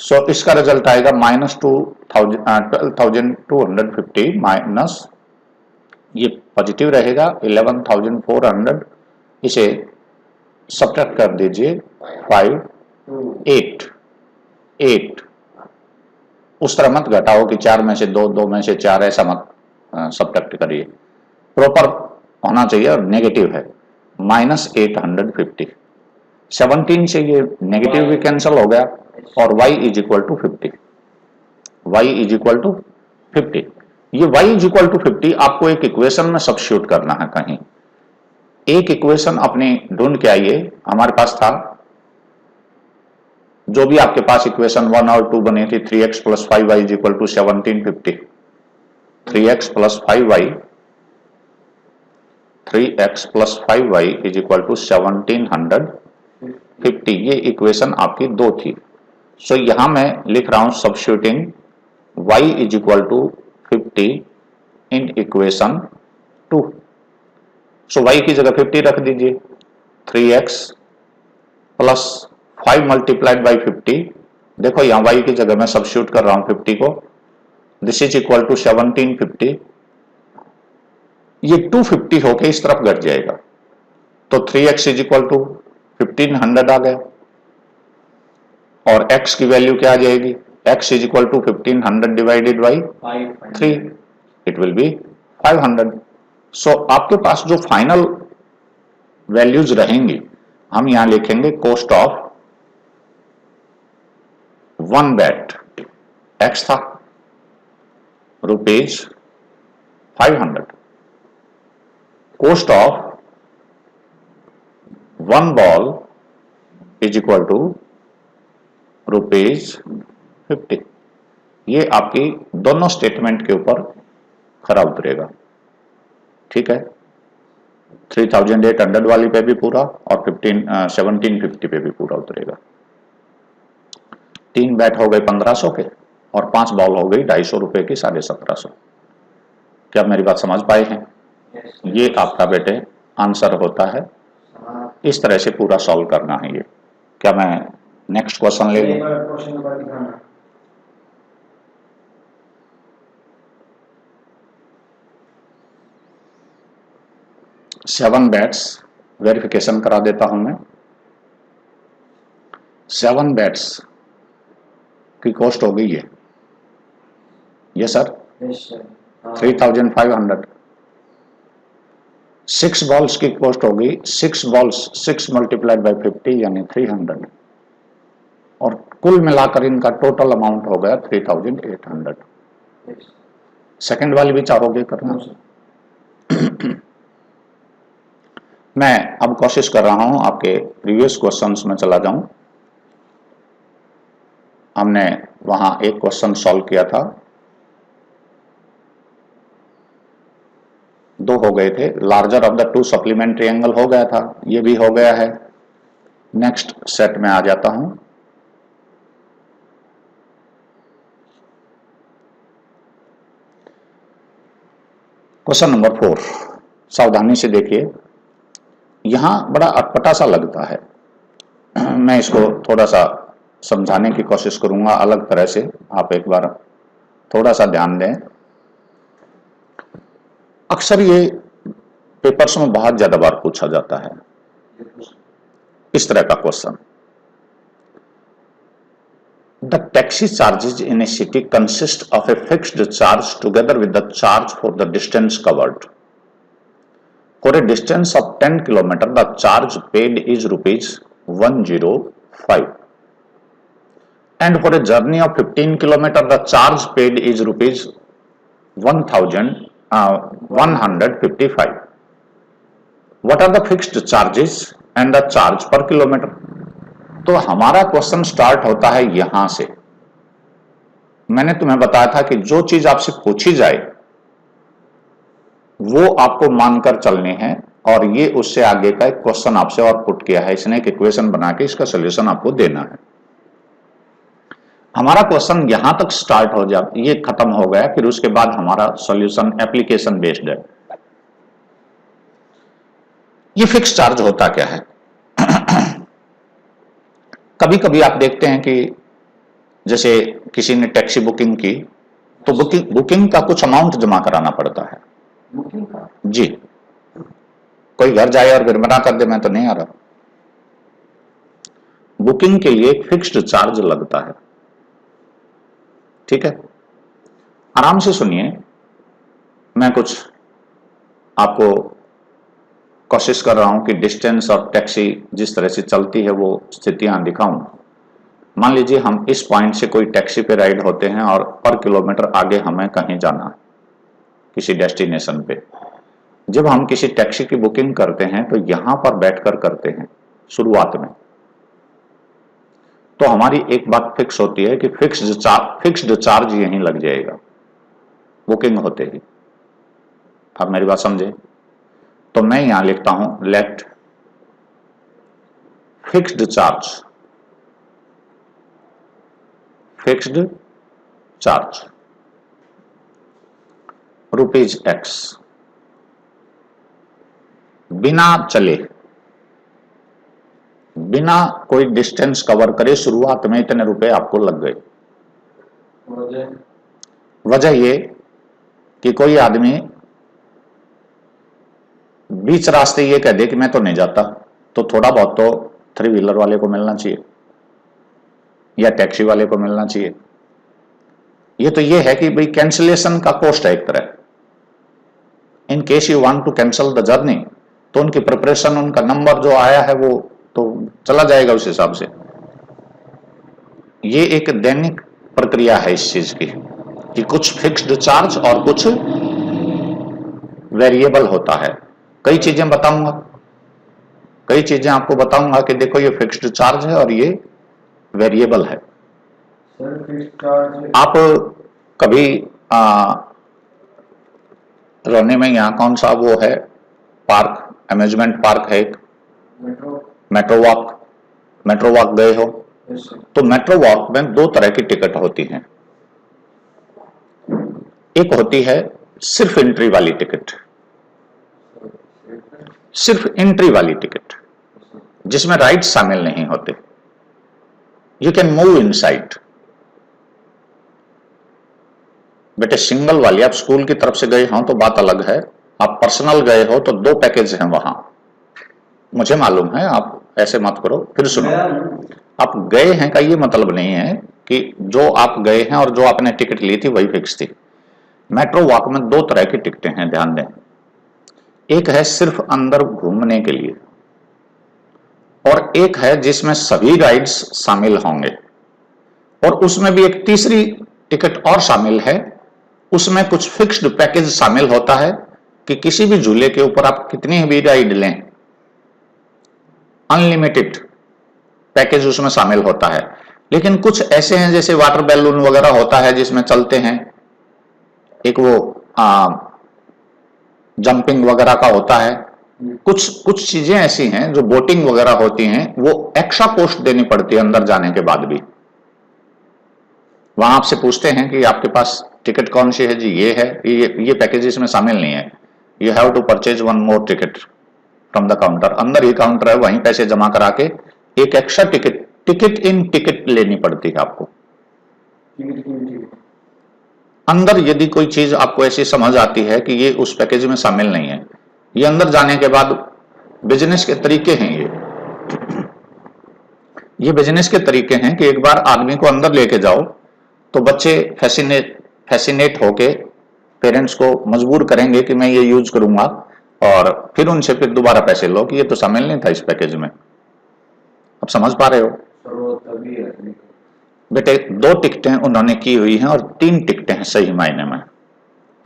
सो इसका रिजल्ट आएगा माइनस 12,250 माइनस, ये पॉजिटिव रहेगा 11,400, इसे सब्ट्रैक्ट कर दीजिए 5 8 उस तरह मत घटाओ कि 4 में से 2 2 में से 4, ऐसा मत सब्ट्रैक्ट करिए, प्रॉपर होना चाहिए, और नेगेटिव है माइनस 850। 17 से ये नेगेटिव भी कैंसिल हो गया, और y is equal to 50। y is equal to 50, ये y इज इक्वल टू 50 आपको एक इक्वेशन में सब्स्टिट्यूट करना है। कहीं एक इक्वेशन अपने ढूंढ के आइए, हमारे पास था जो भी आपके पास इक्वेशन 1 और 2 बनी थी, 3x plus 5y is equal to 1750। 3x plus 5y is equal to 1750, ये इक्वेशन आपकी 2 थी। सो यहां मैं लिख रहा हूं substituting y is equal to 50 in equation 2। So y की जगह 50 रख दीजिए, 3x प्लस 5 मल्टीप्लाइड बाई 50, देखो यहां y की जगह मैं सब्स्टिट्यूट कर रहा हूं 50 को, दिस इज इक्वल टू 1750, ये 250 होके इस तरफ घट जाएगा, तो 3x इज इक्वल टू 1500 आ गया, और x की वैल्यू क्या आ जाएगी, x is equal to 1500 divided by 3, it will be 500। So आपके पास जो फाइनल वैल्यूज रहेंगी, हम यहां लिखेंगे कॉस्ट ऑफ 1 बैट, x था rupees 500, cost of 1 ball is equal to rupees 50। ये आपकी दोनों स्टेटमेंट के ऊपर खरा उतरेगा, ठीक है। 3800 वाली पे भी पूरा, और 1750 पे भी पूरा उतरेगा। 3 बैट हो गए 1500 के, और 5 बॉल हो गई 250 रुपए की 1750। क्या मेरी बात समझ पाए हैं? ये आपका बेटे आंसर होता है। इस तरह से पूरा सॉल्व करना है ये। क्या मैं नेक्स्ट क्वेश्चन ले लूं? 7 बैट्स वेरिफिकेशन करा देता हूं मैं। 7 बैट्स की कॉस्ट हो गई है, ये सर 3500। 6 बॉल्स की कॉस्ट हो गई, 6 बॉल्स 6 मल्टीप्लाइड बाई 50 यानी 300, और कुल मिलाकर इनका टोटल अमाउंट हो गया 3800। सेकंड वाली भी चाहोगे करना? मैं अब कोशिश कर रहा हूं आपके प्रीवियस क्वेश्चंस में चला जाऊं। हमने वहां एक क्वेश्चन सॉल्व किया था, 2 हो गए थे। Larger of the 2 supplementary angle हो गया था, ये भी हो गया है। नेक्स्ट सेट में आ जाता हूं। क्वेश्चन नंबर 4, सावधानी से देखिए, यहां बड़ा अटपटा सा लगता है, मैं इसको थोड़ा सा समझाने की कोशिश करूंगा अलग तरह से, आप एक बार थोड़ा सा ध्यान दें। अक्सर ये पेपर्स में बहुत ज्यादा बार पूछा जाता है इस तरह का question. The taxi charges in A city consist of a fixed charge together with the charge for the distance covered. For a distance of 10 kilometre the charge paid is rupees 105। and for a journey of 15 kilometer the charge paid is rupees 1,155. What are the fixed charges and the charge per kilometer? तो हमारा क्वेश्चन स्टार्ट होता है यहां से। मैंने तुम्हें बताया था कि जो चीज आपसे पूछी जाए वो आपको मानकर चलने हैं, और ये उससे आगे का एक क्वेश्चन आपसे और पुट किया है इसने, एक इक्वेशन बना के इसका सोल्यूशन आपको देना है। हमारा क्वेश्चन यहां तक स्टार्ट हो जाए, ये खत्म हो गया, फिर उसके बाद हमारा सॉल्यूशन एप्लीकेशन बेस्ड है। ये फिक्स चार्ज होता क्या है? कभी कभी आप देखते हैं कि जैसे किसी ने टैक्सी बुकिंग की तो बुकिंग का कुछ अमाउंट जमा कराना पड़ता है। बुकिंग का? जी, कोई घर जाए और फिर मना कर दे मैं तो नहीं आ रहा। बुकिंग के लिए एक फिक्स्ड चार्ज लगता है, ठीक है। आराम से सुनिए, मैं कुछ आपको कोशिश कर रहा हूं कि डिस्टेंस और टैक्सी जिस तरह से चलती है वो स्थितियां दिखाऊं। मान लीजिए हम इस पॉइंट से कोई टैक्सी पे राइड होते हैं और पर किलोमीटर आगे हमें कहीं जाना है किसी डेस्टिनेशन पे। जब हम किसी टैक्सी की बुकिंग करते हैं तो यहां पर बैठकर करते हैं शुरुआत में, तो हमारी एक बात फिक्स होती है कि फिक्स्ड चार्ज यहीं लग जाएगा बुकिंग होते ही। आप मेरी बात समझे? तो मैं यहां लिखता हूं लेट फिक्स्ड चार्ज ₹X बिना चले, बिना कोई डिस्टेंस कवर करे शुरुआत में इतने रुपए आपको लग गए। वजह ये कि कोई आदमी बीच रास्ते ये कह दे कि मैं तो नहीं जाता, तो थोड़ा बहुत तो 3 व्हीलर वाले को मिलना चाहिए या टैक्सी वाले को मिलना चाहिए। ये तो ये है कि भाई कैंसिलेशन का कॉस्ट है एक तरह। In case you want to cancel the journey तो उनकी प्रिपरेशन, उनका नंबर जो आया है वो तो चला जाएगा उस हिसाब से। ये एक दैनिक प्रक्रिया है इस चीज की कि कुछ फिक्स्ड चार्ज और कुछ वेरिएबल होता है। कई चीजें बताऊंगा, कई चीजें आपको बताऊंगा कि देखो ये फिक्स्ड चार्ज है और ये वेरिएबल है। सर फिक्स्ड चार्ज आप कभी रोने में यहाँ कौन सा वो है पार्क, अम्यूजमेंट पार्क है एक, मेट्रो वॉक गए हो? तो मेट्रो वॉक में 2 तरह की टिकट होती हैं। एक होती है सिर्फ एंट्री वाली टिकट, सिर्फ एंट्री वाली टिकट जिसमें राइड्स शामिल नहीं होते। You can move inside. बेटे सिंगल वाली, आप स्कूल की तरफ से गए हो तो बात अलग है, आप पर्सनल गए हो तो 2 पैकेज हैं वहां। मुझे मालूम है, आप ऐसे मत करो। फिर सुनो, आप गए हैं का ये मतलब नहीं है कि जो आप गए हैं और जो आपने टिकट ली थी वही फिक्स थी। मेट्रो वॉक में 2 तरह की टिकटें हैं, ध्यान दें। एक है सिर्फ अंदर घूमने के लिए और एक है जिसमें सभी राइड्स शामिल होंगे, और उसमें भी एक तीसरी टिकट और शामिल है। उसमें कुछ फिक्स्ड पैकेज शामिल होता है कि किसी भी झूले के ऊपर आप कितनी भी राइड लें, अनलिमिटेड पैकेज उसमें शामिल होता है। लेकिन कुछ ऐसे हैं जैसे वाटर बैलून वगैरह होता है जिसमें चलते हैं, एक वो जंपिंग वगैरह का होता है। कुछ चीजें ऐसी हैं जो बोटिंग वगैरह होती हैं, वो एक्स्ट्रा कॉस्ट देनी पड़ती है अंदर जाने के बाद भी। वहां आपसे पूछते हैं कि आपके पास टिकट कौन सी है जी, ये है, ये पैकेज इसमें शामिल नहीं है, you have to purchase 1 more ticket from the counter. अंदर ही काउंटर है, वहीं पैसे जमा करा के एक एक्स्ट्रा टिकट इन टिकट लेनी पड़ती है आपको। अंदर यदि कोई चीज आपको ऐसी समझ आती है कि ये उस पैकेज में शामिल नहीं है, ये अंदर जाने के बाद बिजनेस के तरीके हैं। ये बिजनेस के तरीके हैं कि एक बार आदमी को अंदर लेके जाओ तो बच्चे फैसिनेट होके पेरेंट्स को मजबूर करेंगे कि मैं ये यूज करूंगा, और फिर उनसे फिर दोबारा पैसे लो कि ये तो शामिल नहीं था इस पैकेज में। अब समझ पा रहे हो? बेटे 2 टिकटें उन्होंने की हुई हैं और 3 टिकटें हैं सही मायने में।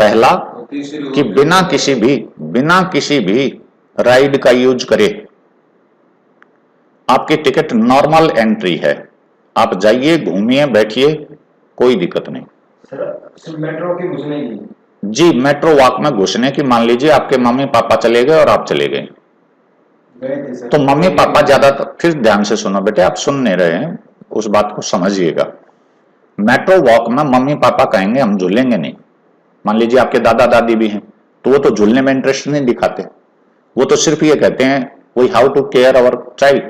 पहला कि बिना किसी भी राइड का यूज करे, आपकी टिकट नॉर्मल एंट्री है, आप जाइए घूमिए बैठिए कोई दिक्कत नहीं। सर मेट्रो की घुसने की जी, मेट्रो वॉक में घुसने की, मान लीजिए आपके मम्मी पापा चले गए और आप चले गए, गए थे सर, तो मम्मी पापा ज्यादातर, फिर ध्यान से सुनो बेटे, आप सुन नहीं रहे हैं, उस बात को समझिएगा। मेट्रो वॉक में मम्मी पापा कहेंगे हम झूलेंगे नहीं। मान लीजिए आपके दादा दादी भी हैं, तो वो तो झूलने में इंटरेस्ट नहीं दिखाते, वो तो सिर्फ ये कहते हैं we have to care our child,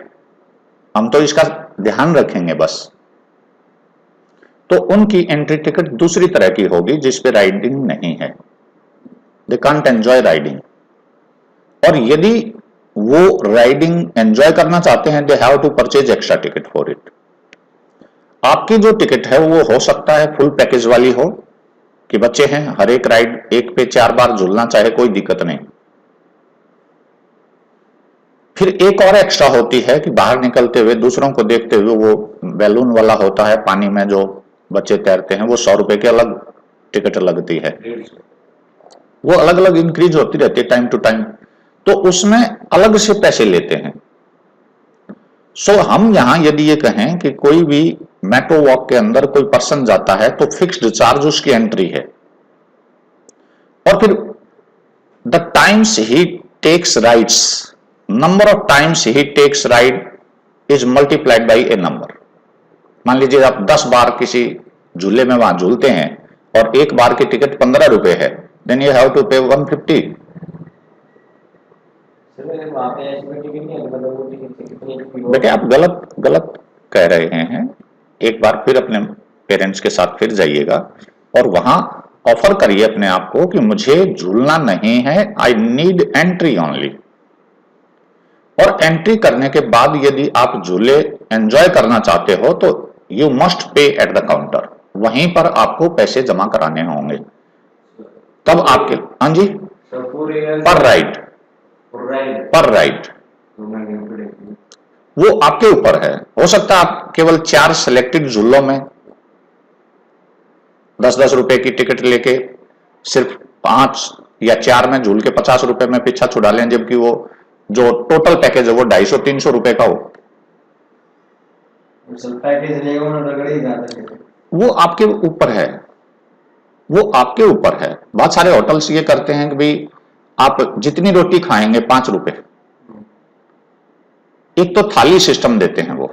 हम तो इसका ध्यान रखेंगे बस। तो उनकी एंट्री टिकट दूसरी तरह की होगी जिसपे राइडिंग नहीं है, दे कांट एंजॉय राइडिंग। और यदि वो राइडिंग एंजॉय करना चाहते हैं, they have to purchase extra ticket for it. आपकी जो टिकट है वो हो सकता है फुल पैकेज वाली हो, कि बच्चे हैं हर एक राइड एक पे 4 बार झूलना चाहे कोई दिक्कत नहीं। फिर एक और एक्स्ट्रा होती है कि बाहर निकलते हुए दूसरों को देखते हुए वो बैलून वाला होता है पानी में जो बच्चे तैरते हैं, वो 100 रुपए की अलग टिकट लगती है, वो अलग अलग इंक्रीज होती रहती है टाइम टू टाइम, तो उसमें अलग से पैसे लेते हैं। सो हम यहां यदि ये कहें कि कोई भी मेट्रो वॉक के अंदर कोई पर्सन जाता है तो फिक्स्ड चार्ज उसकी एंट्री है, और फिर the times he takes rides, number of times he takes ride is multiplied by a number. मान लीजिए आप 10 बार किसी झूले में वहां झूलते हैं और एक बार की टिकट 15 रुपए है, देन यू हैव टू पे 150। बेटे आप गलत कह रहे हैं, एक बार फिर अपने पेरेंट्स के साथ फिर जाइएगा और वहां ऑफर करिए अपने आप को कि मुझे झूलना नहीं है, आई नीड एंट्री ओनली। और एंट्री करने के बाद यदि आप झूले एंजॉय करना चाहते हो तो you must pay at the counter, वहीं पर आपको पैसे जमा कराने होंगे, तब आपके, हाँ जी, पर राइड वो आपके ऊपर है। हो सकता है आप केवल 4 सिलेक्टेड झूलों में 10-10 रुपए की टिकट लेके सिर्फ 5 या 4 में झूल के 50 रुपए में पीछा छुड़ा लें, जबकि वो जो टोटल पैकेज है वो 250-300 रुपए का हो। वो आपके ऊपर है, वो आपके ऊपर है। बहुत सारे होटल्स ये करते हैं कि भाई आप जितनी रोटी खाएंगे 5 रुपए, एक तो थाली सिस्टम देते हैं वो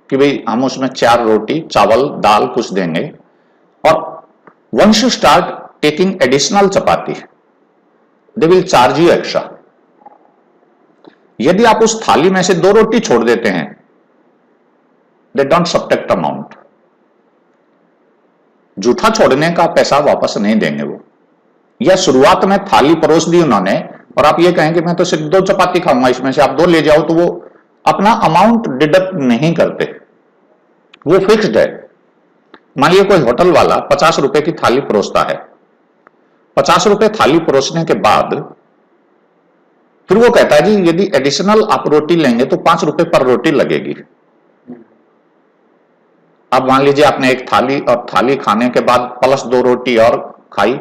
कि भाई हम उसमें 4 रोटी चावल दाल कुछ देंगे, और once you start taking additional chapati they will charge you extra. यदि आप उस थाली में से 2 रोटी छोड़ देते हैं, दे डोंट सब्ट्रैक्ट अमाउंट, जूठा छोड़ने का पैसा वापस नहीं देंगे वो। या शुरुआत में थाली परोस दी उन्होंने और आप ये कहें कि मैं तो सिर्फ 2 चपाती खाऊंगा, इसमें से आप 2 ले जाओ, तो वो अपना अमाउंट डिडक्ट नहीं करते, वो फिक्स्ड है। मान लिया कोई होटल वाला 50 रुपए की थाली परोसता है, 50 रुपए थाली परोसने के बाद फिर वो कहता है जी यदि एडिशनल आप रोटी लेंगे तो 5 रुपए पर रोटी लगेगी। अब मान लीजिए आपने एक थाली और थाली खाने के बाद प्लस 2 रोटी और खाई,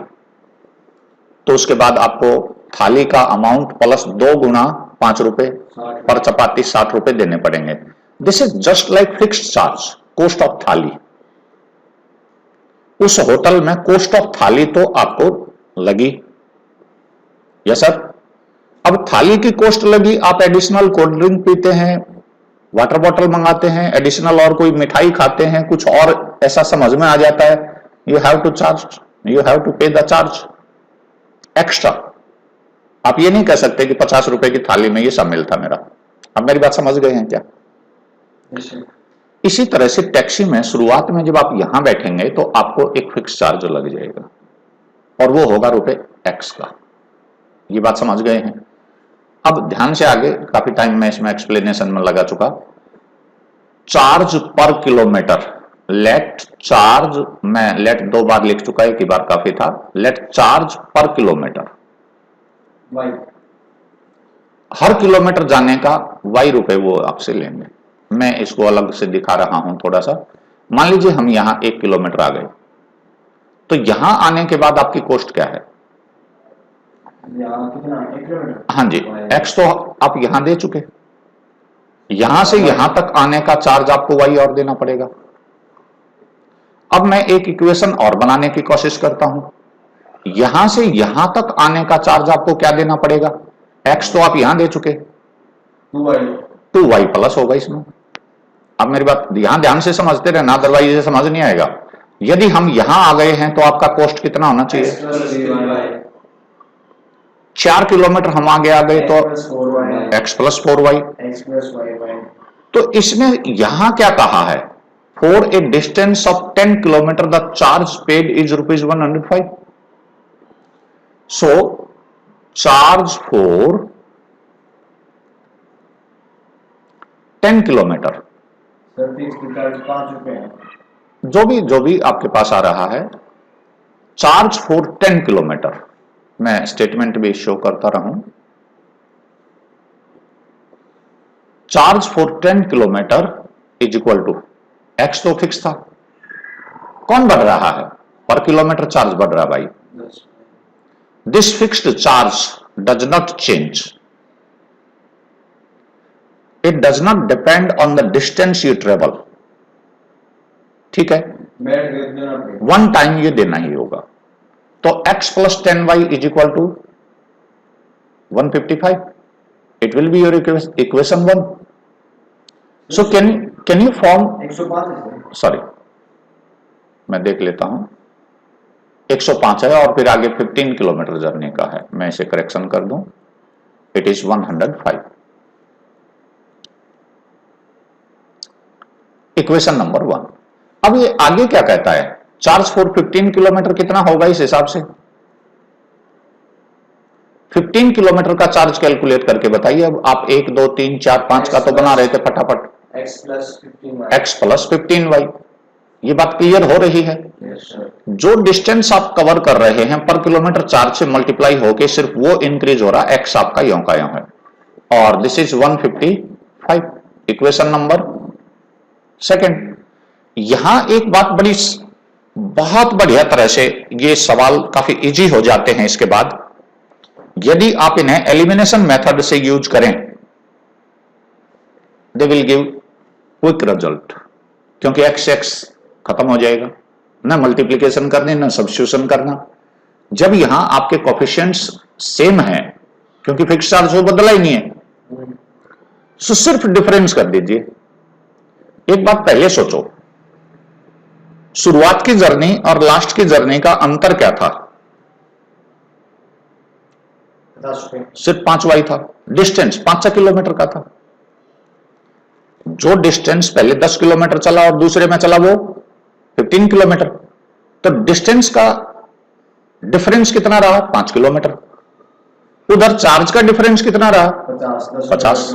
तो उसके बाद आपको थाली का अमाउंट प्लस 2 गुना 5 रुपए पर चपाती 60 रुपए देने पड़ेंगे। This is just like fixed charge, cost of थाली। उस होटल में कॉस्ट ऑफ थाली तो आपको लगी, यस सर। अब थाली की कॉस्ट लगी, आप एडिशनल कोल्ड ड्रिंक पीते हैं, वाटर बॉटल मंगाते हैं एडिशनल, और कोई मिठाई खाते हैं, कुछ और ऐसा समझ में आ जाता है, you have to charge, you have to pay the charge extra. आप ये नहीं कह सकते कि 50 रुपए की थाली में ये शामिल था मेरा। अब मेरी बात समझ गए हैं क्या? इसी तरह से टैक्सी में शुरुआत में जब आप यहां बैठेंगे तो आपको एक फिक्स चार्ज लग जाएगा और वो होगा रुपए एक्स का। ये बात समझ गए हैं? अब ध्यान से आगे, काफी टाइम में इसमें एक्सप्लेनेशन में लगा चुका। Charge per kilometre, late charge, मैं लेट 2 बार लिख चुका, एक ही बार काफी था। लेट चार्ज पर किलोमीटर, हर किलोमीटर जाने का y रुपए वो आपसे लेंगे। मैं इसको अलग से दिखा रहा हूं थोड़ा सा। मान लीजिए हम यहां 1 किलोमीटर आ गए, तो यहां आने के बाद आपकी कॉस्ट क्या है? यहाँ कितना 1 किलोमीटर? हाँ जी, एक्स तो आप यहां दे चुके, यहां से यहां तक आने का चार्ज आपको वाई और देना पड़ेगा। अब मैं एक इक्वेशन और बनाने की कोशिश करता हूं, यहां से यहां तक आने का चार्ज आपको क्या देना पड़ेगा? एक्स तो आप यहां दे चुके, 2y प्लस होगा इसमें। अब मेरी बात यहां ध्यान से समझते रहना, अदरवाइज ये समझ नहीं आएगा। यदि हम यहां आ गए हैं तो आपका कॉस्ट कितना होना चाहिए? 4 किलोमीटर हम आगे आ गए तो x प्लस 4y। तो इसमें यहां क्या कहा है? For a distance of 10 kilometre the charge paid is ₹105। So charge for 10 kilometre, जो भी आपके पास आ रहा है, चार्ज फॉर 10 किलोमीटर, मैं स्टेटमेंट भी शो करता रहूं, charge for 10 kilometre is equal to x तो फिक्स था, कौन बढ़ रहा है? पर किलोमीटर चार्ज बढ़ रहा भाई। This fixed charge does not change, it does not depend on the distance you travel. ठीक है, वन टाइम ये देना ही होगा। तो x plus 10y is equal to 155, it will be your equation 1। So can you form, 105, sorry मैं देख लेता हूं, 105 है और फिर आगे 15 किलोमीटर जर्नी का है, मैं इसे करेक्शन कर दूं, इट इज 105। Equation number 1। अब ये आगे क्या कहता है? चार्ज फॉर 15 किलोमीटर कितना होगा इस हिसाब से? 15 किलोमीटर का चार्ज कैलकुलेट करके बताइए। अब आप 1 2 3 4 5 का तो बना रहे थे फटाफट, x प्लस 15y, ये बात क्लियर हो रही है। जो डिस्टेंस आप कवर कर रहे हैं पर किलोमीटर चार्ज से मल्टीप्लाई होके सिर्फ वो इंक्रीज हो रहा है, x आपका यों का यों है, और this is 155। Equation number second. यहां एक बात बहुत बढ़िया तरह से ये सवाल काफी इजी हो जाते हैं इसके बाद, यदि आप इन्हें एलिमिनेशन मेथड से यूज करें, they will give quick result, क्योंकि x खत्म हो जाएगा, ना मल्टीप्लीकेशन करनी ना सब्स्टिट्यूशन करना। जब यहां आपके कोफिशिएंट्स सेम है, क्योंकि फिक्स चार्ज वो बदला ही नहीं है, तो सिर्फ डिफरेंस कर दीजिए। एक बात पहले सोचो, शुरुआत की जर्नी और लास्ट की जर्नी का अंतर क्या था? सिर्फ 5y था। डिस्टेंस 5 किलोमीटर का था। जो डिस्टेंस पहले 10 किलोमीटर चला और दूसरे में चला वो 15 किलोमीटर, तो डिस्टेंस का डिफरेंस कितना रहा? 5 किलोमीटर। उधर चार्ज का डिफरेंस कितना रहा? 50।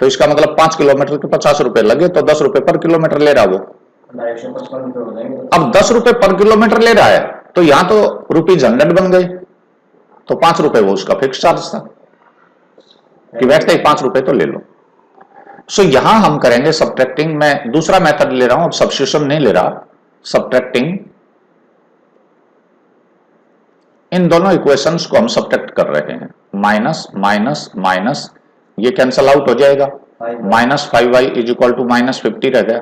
तो इसका मतलब 5 किलोमीटर के 50 रुपए लगे, तो 10 रुपए पर किलोमीटर ले रहा वो। अब 10 रुपए पर किलोमीटर ले रहा है, तो यहां तो ₹100 बन गए, तो 5 रुपए वो उसका फिक्स चार्ज था कि वैसे ही 5 रुपए तो ले लो। सो यहां हम करेंगे सब्ट्रैक्टिंग, मैं दूसरा मेथड ले रहा हूं, अब सब्स्टिट्यूशन नहीं ले रहा, सब्ट्रैक्टिंग। इन दोनों इक्वेशंस को हम सब्ट्रैक्ट कर रहे हैं, माइनस माइनस माइनस, ये कैंसल आउट हो जाएगा, -5y इज इक्वल टू -50 रह गया,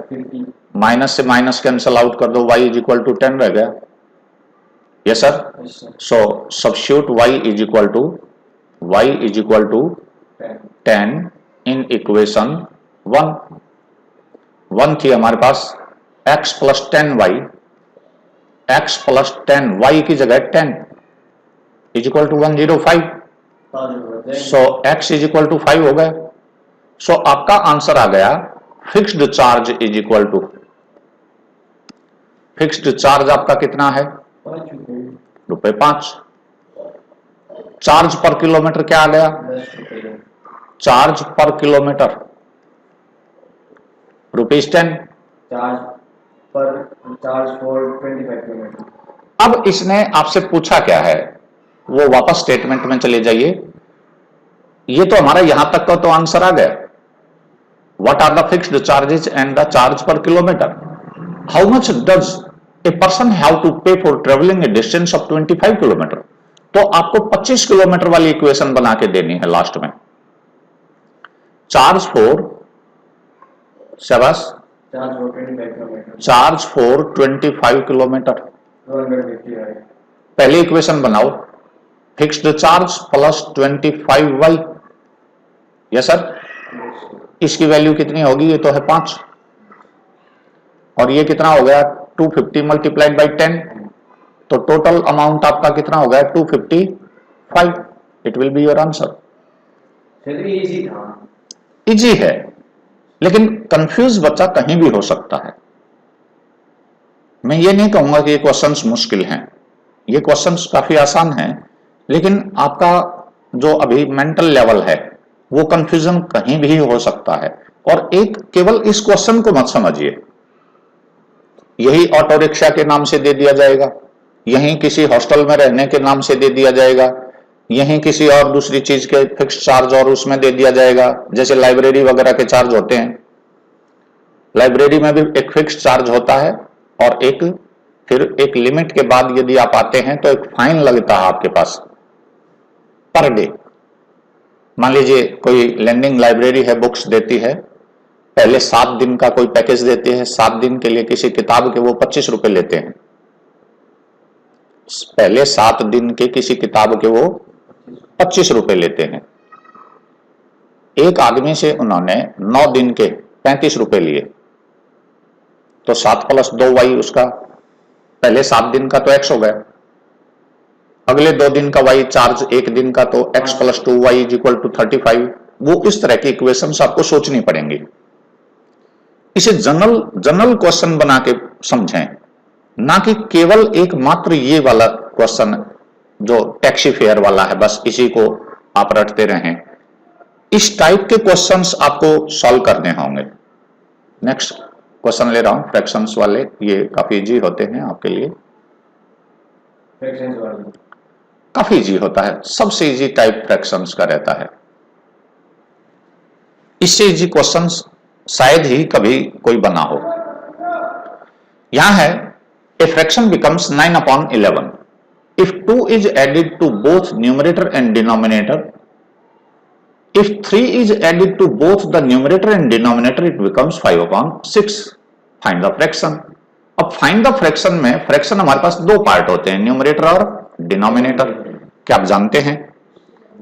माइनस से माइनस कैंसल आउट कर दो, y इज इक्वल टू 10 रह गया। Yes sir. So substitute y is equal to 10 in equation 1 थी हमारे पास x plus 10y, x plus 10y की जगह 10 is equal to 105। So x is equal to 5 हो गया। सो आपका आंसर आ गया, fixed charge is equal to, fixed charge आपका कितना है? ₹5। चार्ज पर किलोमीटर क्या आ गया? Charge per kilometre ₹10। Charge for 25 kilometre. अब इसने आपसे पूछा क्या है, वो वापस स्टेटमेंट में चले जाइए। ये तो हमारा यहां तक का तो आंसर आ गया, what are the fixed charges and the charge per kilometre. How much does a person have to pay for travelling a distance of 25 kilometre, तो आपको 25 किलोमीटर वाली इक्वेशन बना के देनी है लास्ट में। चार्ज फॉर, शाबाश, चार्ज फॉर 25 किलोमीटर, पहली इक्वेशन बनाओ, fixed charge plus 25y, yes sir, इसकी वैल्यू कितनी होगी, ये तो है 5, और ये कितना हो गया 250 मल्टीप्लाइड बाई 10, तो टोटल अमाउंट आपका कितना हो गया 255, it will be your answer. Easy है, लेकिन कंफ्यूज बच्चा कहीं भी हो सकता है। मैं ये नहीं कहूंगा कि ये क्वेश्चंस मुश्किल हैं, ये क्वेश्चंस काफी आसान हैं, लेकिन आपका जो अभी मेंटल लेवल है वो कंफ्यूजन कहीं भी हो सकता है। और एक केवल इस क्वेश्चन को मत समझिए, यही ऑटो रिक्शा के नाम से दे दिया जाएगा, यहीं किसी हॉस्टल में रहने के नाम से दे दिया जाएगा, यहीं किसी और दूसरी चीज के फिक्स चार्ज और उसमें दे दिया जाएगा, जैसे लाइब्रेरी वगैरह के चार्ज होते हैं, लाइब्रेरी में भी एक फिक्स चार्ज होता है और एक फिर एक लिमिट के बाद यदि आप आते हैं तो एक फाइन लगता है आपके पास पर डे। मान लीजिए कोई लैंडिंग लाइब्रेरी है, बुक्स देती है, पहले 7 दिन का कोई पैकेज देते हैं, 7 दिन के लिए किसी किताब के वो 25 रुपए लेते हैं, पहले 7 दिन के किसी किताब के वो 25 रुपए लेते हैं। एक आदमी से उन्होंने 9 दिन के 35 रुपए लिए, तो 7 + 2y उसका पहले 7 दिन का तो x हो गया, अगले 2 दिन का y चार्ज, एक दिन का तो x + 2y = 35। वो इस तरह की इक्वेशंस आपको सोचनी पड़ेंगी। इसे जनरल क्वेश्चन बना के समझें, ना कि केवल एक मात्र ये वाला क्वेश्चन जो टैक्सी फेयर वाला है, बस इसी को आप रटते रहें। इस टाइप के क्वेश्चंस आपको सॉल्व करने होंगे। नेक्स्ट क्वेश्चन ले रहा हूं, फ्रैक्शंस वाले, ये काफी इजी होते हैं आपके लिए, काफी इजी होता है, सबसे इजी टाइप फ्रैक्शंस का रहता है। इससे इजी क्वेश्चंस शायद ही कभी कोई बना हो। यहां है a fraction becomes 9/11 if 2 is added to both numerator and denominator, if 3 is added to both the numerator and denominator it becomes 5/6। Find the fraction. अब फाइंड द फ्रैक्शन में फ्रैक्शन हमारे पास 2 पार्ट होते हैं, न्यूमरेटर और डिनोमिनेटर, क्या आप जानते हैं?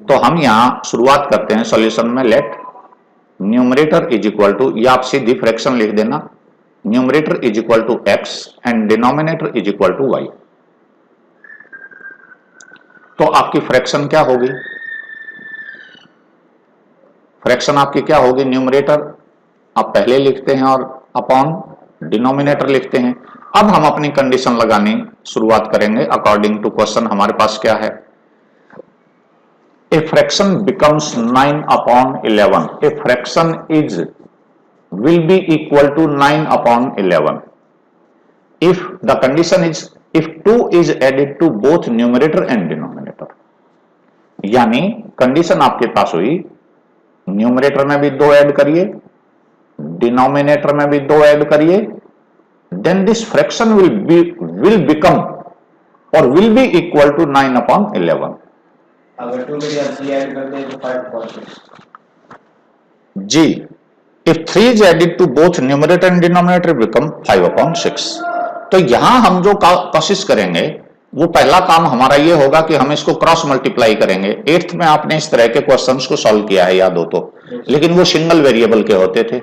तो हम यहां शुरुआत करते हैं सॉल्यूशन में, let numerator is equal to, या आप सीधी फ्रैक्शन लिख देना, numerator is equal to x and denominator is equal to y। तो आपकी फ्रैक्शन क्या होगी? फ्रैक्शन आपकी क्या होगी? न्यूमरेटर आप पहले लिखते हैं और अपॉन डिनोमिनेटर लिखते हैं। अब हम अपनी कंडीशन लगानी शुरुआत करेंगे अकॉर्डिंग टू क्वेश्चन। हमारे पास क्या है? A fraction becomes 9/11, a fraction is will be equal to 9/11 if the condition is if 2 is added to both numerator and denominator। यानी कंडीशन आपके पास हुई, न्यूमरेटर में भी 2 ऐड करिए, डिनोमिनेटर में भी 2 ऐड करिए, then this fraction will become or will be equal to 9/11। अगर 2 में 3 ऐड कर दें तो 5/6 जी। If 3 is added to both numerator and denominator become 5/6। तो यहां हम जो कोशिश करेंगे वो पहला काम हमारा ये होगा कि हम इसको क्रॉस मल्टीप्लाई करेंगे। 8th में आपने इस तरह के क्वेश्चंस को सॉल्व किया है, याद हो तो, लेकिन वो सिंगल वेरिएबल के होते थे।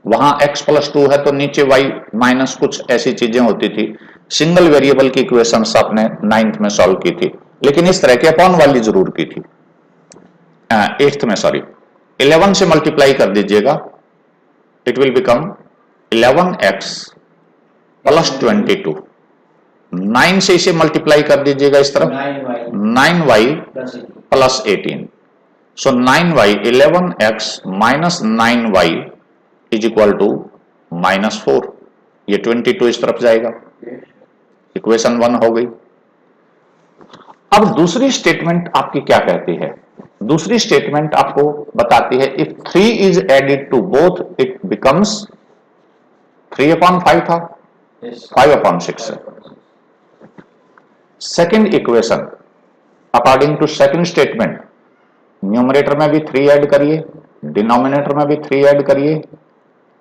वहां x + 2 है तो नीचे y माइनस कुछ ऐसी चीजें होती थी। सिंगल वेरिएबल की इक्वेशंस आपने 9th में सॉल्व की थी, लेकिन इस तरह के अपॉन वाली जरूर की थी 8th में, सॉरी। 11 से मल्टीप्लाई कर दीजिएगा, इट विल बिकम 11x + 22। 9 से इसे मल्टीप्लाई कर दीजिएगा इस तरफ, 9y + 18। So 9y 11x - 9y is equal to -4। ये 22 इस तरफ जाएगा, इक्वेशन 1 हो गई। अब दूसरी स्टेटमेंट आपकी क्या कहती है? दूसरी स्टेटमेंट आपको बताती है if 3 is added to both it becomes 3/5 था, 5/6 है। Second equation according to second statement, numerator में भी 3 ऐड करिए, डिनोमिनेटर में भी 3 ऐड करिए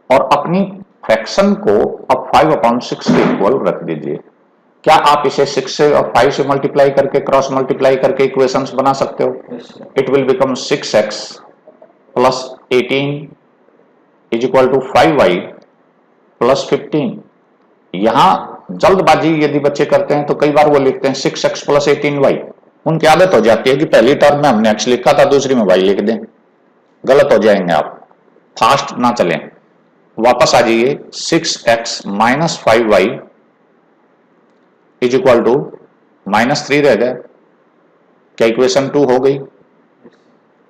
और अपनी फ्रैक्शन को अब 5/6 के इक्वल रख दीजिए। क्या आप इसे 6 से और 5 से मल्टीप्लाई करके, क्रॉस मल्टीप्लाई करके इक्वेशंस बना सकते हो? It will become 6x plus 18 is equal to 5y plus 15। यहां जल्दबाजी यदि बच्चे करते हैं तो कई बार वो लिखते हैं 6x प्लस 18y। उनकी आदत हो जाती है कि पहली टर्म में हमने x लिखा था, दूसरी में y लिख दें। गलत हो जाएंगे आप, फास्ट ना चलें। वापस आ जाइए, 6x minus 5y is equal to -3 रह गया। क्या इक्वेशन 2 हो गई?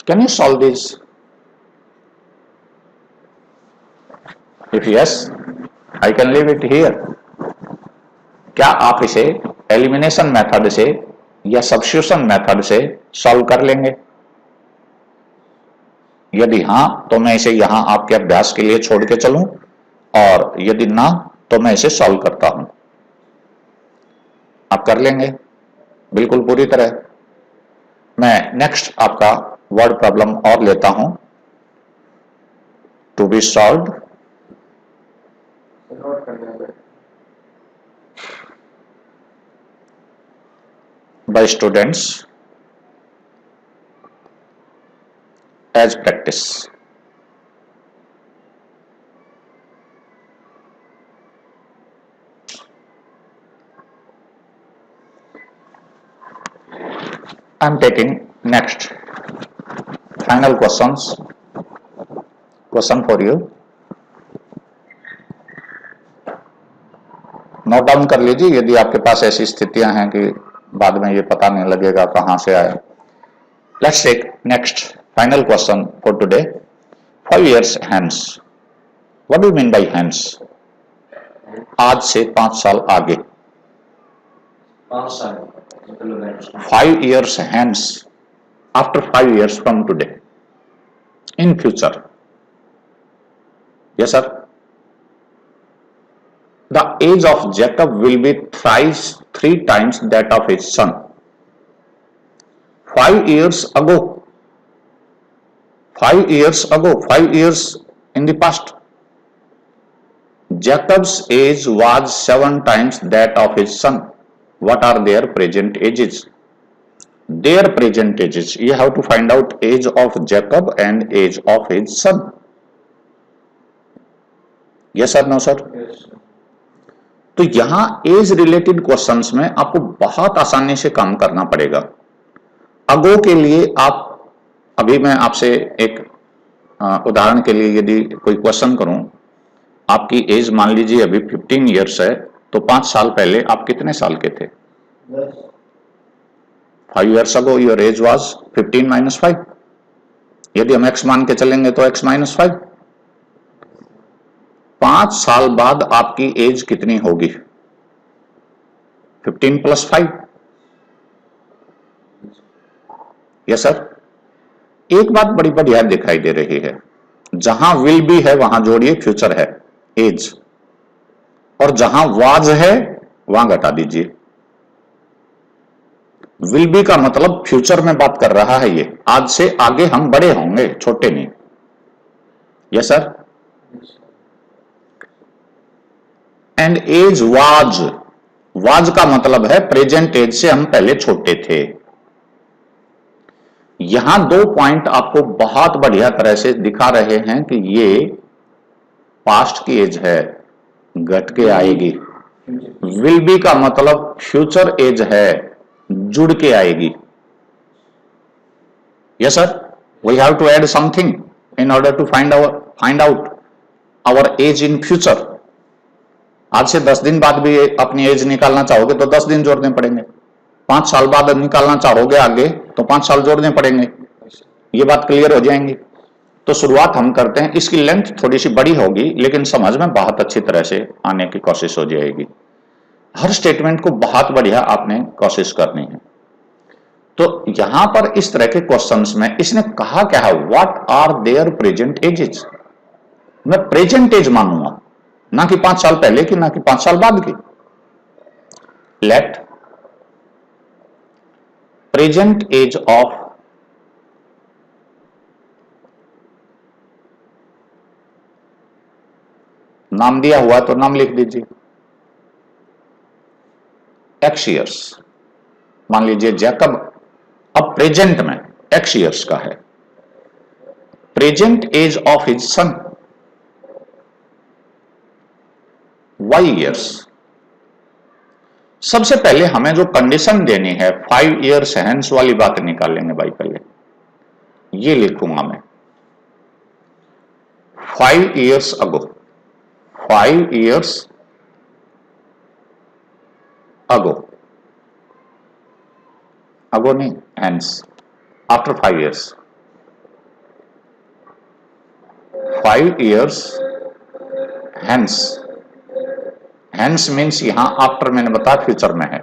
Can you solve this? If yes, I can leave it here. क्या आप इसे एलिमिनेशन मेथड से या सब्स्टिट्यूशन मेथड से सॉल्व कर लेंगे? यदि हां तो मैं इसे यहां आपके अभ्यास के लिए छोड़ के चलूं, और यदि ना तो मैं इसे सॉल्व करता हूं। आप कर लेंगे बिल्कुल पूरी तरह। मैं नेक्स्ट आपका वर्ड प्रॉब्लम और लेता हूं, to be solved by students as practice. I am taking next final question for you. Note down कर लीजिए यदि आपके पास ऐसी स्थितियां हैं कि बाद में ये पता नहीं लगेगा कहां से आया। Let's take next final question for today. 5 years hence, what do you mean by hence? आज से 5 साल आगे। 5 साल 5 years hence, after 5 years from today, in future. Yes sir, the age of Jacob will be 3 times that of his son. 5 years ago, 5 years in the past, Jacob's age was 7 times that of his son. What are their present ages? Their present ages, you have to find out age of Jacob and age of his son. Yes or no sir? Yes. तो यहां एज रिलेटेड क्वेश्चंस में आपको बहुत आसानी से काम करना पड़ेगा। अगो के लिए आप, अभी मैं आपसे एक उदाहरण के लिए यदि कोई क्वेश्चन करूं, आपकी एज मान लीजिए अभी 15 इयर्स है, तो 5 साल पहले आप कितने साल के थे? 5 years ago your age was 15 minus 5. यदि हम x मान के चलेंगे तो x minus 5। 5 साल बाद आपकी एज कितनी होगी? 15 plus 5। Yes sir. एक बात बड़ी बढ़िया दिखाई दे रही है, जहां विल बी है वहां जोड़िए फ्यूचर है एज, और जहां वाज है वहां घटा दीजिए। विल बी का मतलब फ्यूचर में बात कर रहा है, ये आज से आगे हम बड़े होंगे, छोटे नहीं। Yes sir. And age was, was का मतलब है प्रेजेंट एज से हम पहले छोटे थे। यहां 2 पॉइंट आपको बहुत बढ़िया तरह से दिखा रहे हैं कि ये पास्ट की एज है, घट के आएगी। विल बी का मतलब फ्यूचर एज है, जुड़ के आएगी। Yes sir, we have to add something in order to find out our age in future. आज से 10 दिन बाद भी अपनी एज निकालना चाहोगे तो 10 दिन जोड़ने पड़ेंगे। 5 साल बाद निकालना चाहोगे आगे तो 5 साल जोड़ने पड़ेंगे। ये बात क्लियर हो जाएंगी। तो शुरुआत हम करते हैं। इसकी लेंथ थोड़ी सी बड़ी होगी लेकिन समझ में बहुत अच्छी तरह से आने की कोशिश हो जाएगी। हर स्टेटमेंट को बहुत बढ़िया आपने कोशिश करनी है। तो यहां पर इस तरह के क्वेश्चंस में इसने कहा क्या है, what are their present ages. मैं प्रेजेंट एज मानूंगा, ना कि 5 साल पहले की, ना कि 5 साल बाद की। लेट प्रेजेंट एज ऑफ नाम दिया हुआ तो नाम लिख दीजिए एक्स ईयर्स। मान लीजिए जैकब अब प्रेजेंट में एक्स ईयर्स का है, present age of his son y years. सबसे पहले हमें जो कंडीशन देनी है 5 ईयर्स हैंस वाली बात निकालेंगे भाई। पहले ये लिखूंगा मैं 5 years ago, 5 years ago, ago नहीं hence, after 5 years, 5 years hence. Hence means यहां आफ्टर मैंने बताया फ्यूचर में है।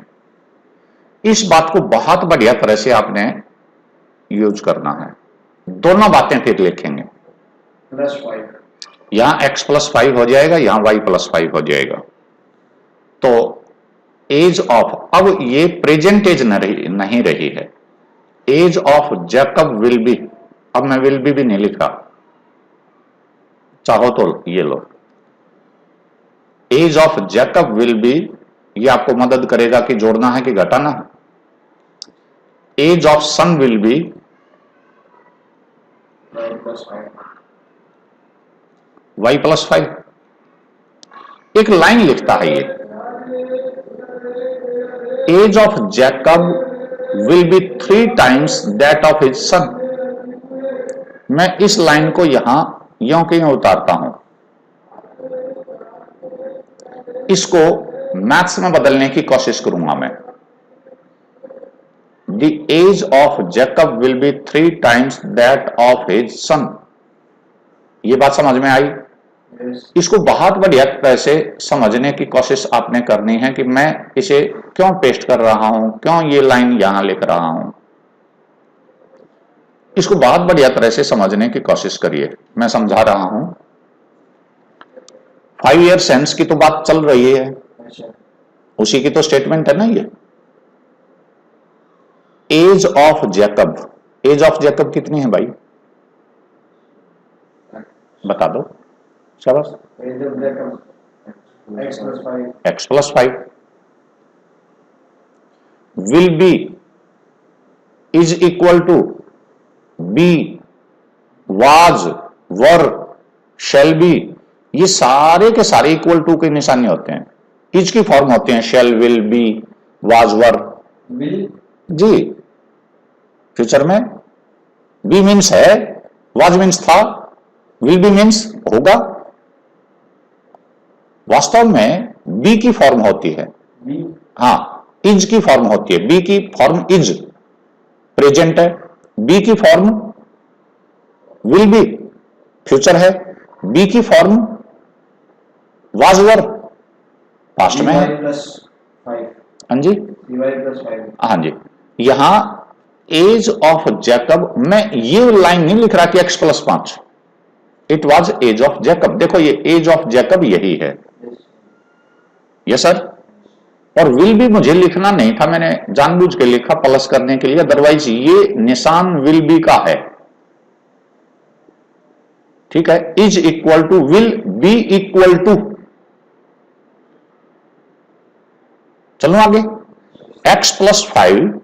इस बात को बहुत बढ़िया तरह से आपने यूज करना है। दोनों बातें फिर लिखेंगे, +5 यहां x+5 हो जाएगा, यहां y+5 हो जाएगा। तो एज ऑफ, अब ये प्रेजेंट एज नहीं रही है, age of Jacob will be. अब मैं विल बी भी नहीं लिखा, चाहो तो ये लो, age of Jacob will be. ये आपको मदद करेगा कि जोड़ना है कि घटाना है। Age of son will be y+5। एक लाइन लिखता है ये, age of Jacob will be 3 times that of his son. मैं इस लाइन को यहां यों के यों उतारता हूं, इसको मैथ्स में बदलने की कोशिश करूंगा मैं। The age of Jacob will be 3 times that of his son. ये बात समझ में आई? इसको बहुत बढ़िया तरह से समझने की कोशिश आपने करनी है कि मैं इसे क्यों पेस्ट कर रहा हूं, क्यों ये लाइन यहां लिख रहा हूं। इसको बहुत बढ़िया तरह से समझने की कोशिश करिए, मैं समझा रहा हूं। 5 ईयर्स हैंस की तो बात चल रही है, उसी की तो स्टेटमेंट है ना ये। Age of Jacob, age of Jacob कितनी है भाई, बता दो, शाबाश। x+5 will be is equal to be, was, were, shall be. ये सारे के सारे इक्वल टू के निशानी होते हैं, इज की फॉर्म होते हैं shall, will, be, was, were. जी, फ्यूचर में बी मीन्स है, वाज मीन्स था, विल बी मीन्स होगा। वास्तव में बी की फॉर्म होती है, हाँ, इज की फॉर्म होती है। बी की फॉर्म इज प्रेजेंट है, बी की फॉर्म विल बी फ्यूचर है, बी की फॉर्म वाज वर पास्ट में है। हाँ जी, हाँ जी। यहां एज ऑफ जैकब, मैं ये लाइन नहीं लिख रहा कि x+5, it was age of Jacob. देखो ये एज ऑफ जैकब यही है, यस सर। और विल भी मुझे लिखना नहीं था, मैंने जानबूझ के लिखा प्लस करने के लिए, अदरवाइज ये निशान विल बी का है, ठीक है। Is equal to will be equal to, चलो आगे, x+5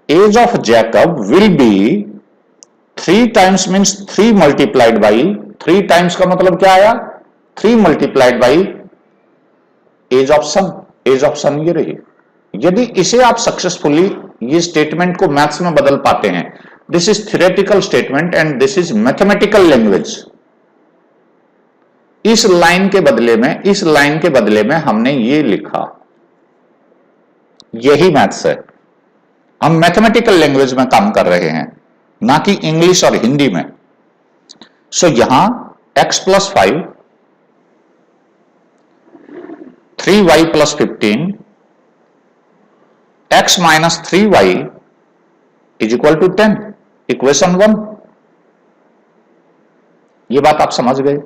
age of Jacob will be 3 times means 3 multiplied by, 3 times का मतलब क्या आया, 3 multiplied by age of son. Age of son ये रही। यदि इसे आप सक्सेसफुली ये स्टेटमेंट को मैथ्स में बदल पाते हैं, this is theoretical statement and this is mathematical language. इस लाइन के बदले में, इस लाइन के बदले में हमने ये लिखा, यही मैथ्स है। हम मैथमेटिकल लैंग्वेज में काम कर रहे हैं, ना कि इंग्लिश और हिंदी में। सो यहां x+5 3y+15 x - 3y is equal to 10, equation 1। ये बात आप समझ गए?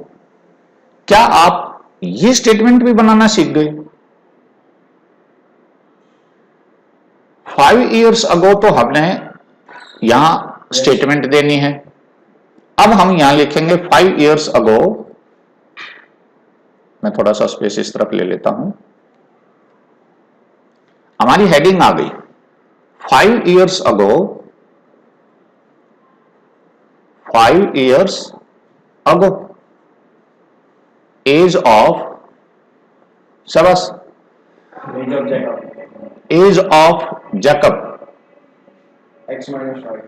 क्या आप ये स्टेटमेंट भी बनाना सीख गए। 5 years ago तो हमने यहां स्टेटमेंट देनी है। अब हम यहां लिखेंगे 5 years ago। मैं थोड़ा सा स्पेस इस तरफ ले लेता हूं। हमारी हेडिंग आ गई 5 years ago। 5 years ago age of, शाबाश, Age of Jacob. Age of Jacob X minus 5.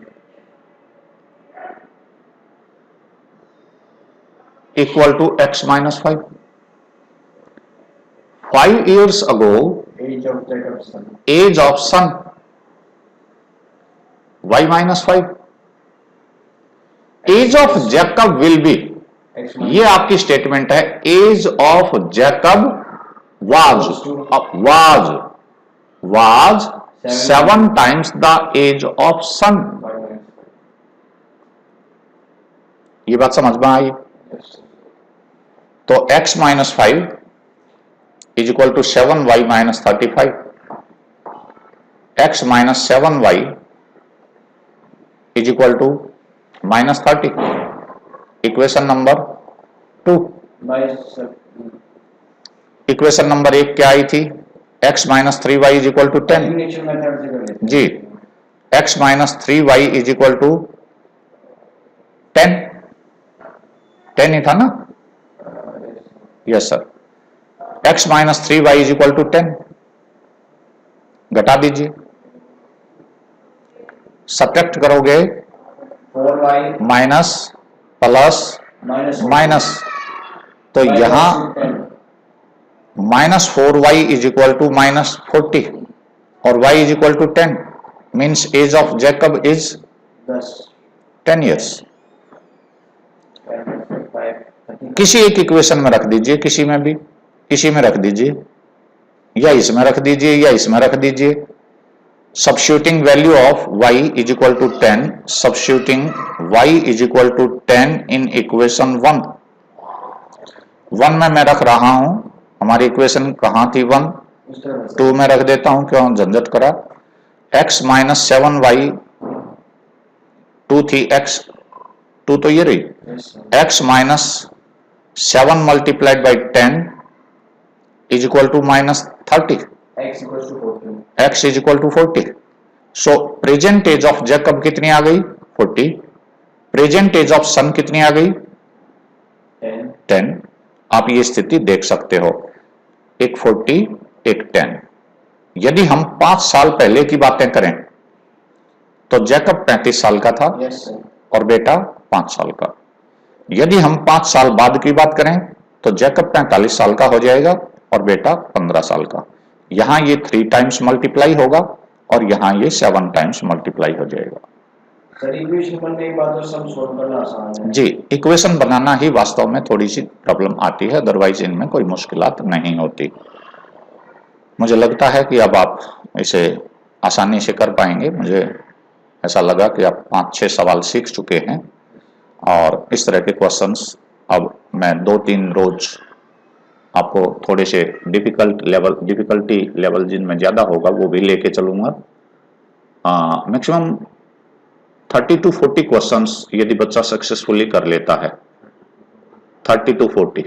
Equal to x minus 5। 5 years ago Age of Jacob's son. Age of son y minus 5। Age of Jacob will be, X ये आपकी स्टेटमेंट है। Age of Jacob was 7 times the age of son. Y minus 5. ये बात समझ में आई? Yes. तो x minus 5 is equal to 7y minus 35। x minus 7y is equal to minus 30। Equation number 2। By equation number 1 क्या आई थी? x minus 3y is equal to 10। elimination method से कर लेते हैं। जी, x minus 3y is equal to 10। 10 ही था ना? Yes sir. x minus 3y is equal to 10। घटा दीजिए, सब्ट्रैक्ट करोगे 4y minus plus minus minus, तो y यहां equals to 10. Minus 4y is equal to minus 40 और y is equal to 10 means age of Jacob is 10 years। 5 किसी एक इक्वेशन में रख दीजिए, किसी में भी, किसी में रख दीजिए, या इसमें रख दीजिए या इसमें रख दीजिए। Substituting value of y is equal to 10, substituting y is equal to 10 in equation 1। 1 में मैं रख रहा हूं, हमारी इक्वेशन कहां थी? 1। उस तरह से 2 में रख देता हूं, क्यों झंझट करा। x माइनस 7y, 2 थी x, 2 तो ये रही। yes sir. x minus 7 multiplied by 10 is equal to minus 30। X equals to 40. x is equal to 40। So present age of Jacob कितनी आ गई? 40। प्रेजेंट एज ऑफ सन कितनी आ गई? 10. 10। आप ये स्थिति देख सकते हो, एक 40 एक 10। यदि हम 5 साल पहले की बातें करें तो जैकब 35 साल का था Yes sir. और बेटा 5 साल का। यदि हम 5 साल बाद की बात करें तो जैकब 45 साल का हो जाएगा और बेटा 15 साल का। यहां ये 3 टाइम्स मल्टीप्लाई होगा और यहां ये 7 टाइम्स मल्टीप्लाई हो जाएगा। सर इक्वेशन बनने के बाद तो सब सॉल्व करना आसान है। जी, इक्वेशन बनाना ही वास्तव में थोड़ी सी प्रॉब्लम आती है, अदरवाइज इनमें कोई मुश्किलात नहीं होती। मुझे लगता है कि अब आप इसे आसानी से कर पाएंगे। मुझे ऐसा लगा कि आप 5-6 सवाल सीख चुके हैं और इस तरह के क्वेश्चंस अब मैं 2-3 रोज आपको थोड़े से डिफिकल्टी लेवल जिनमें ज़्यादा होगा वो भी लेके चलूँगा। मैक्सिमम 30 to 40 क्वेश्चंस यदि बच्चा सक्सेसफुली कर लेता है, 30 to 40,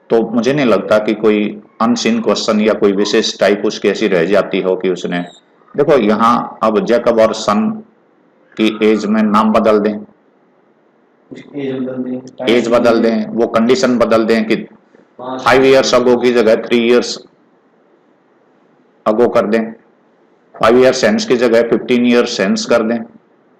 तो मुझे नहीं लगता कि कोई अनसीन क्वेश्चन या कोई विशेष टाइप उसकी ऐसी रह जाती हो कि उसने, देखो यहाँ अब जैकब और सन की एज में नाम बदल दें, एज बदल दें, वो कंडीशन बदल दें कि 5 years अगो की जगह 3 years अगो कर दें, 5 years सेंस की जगह 15 years सेंस कर दें,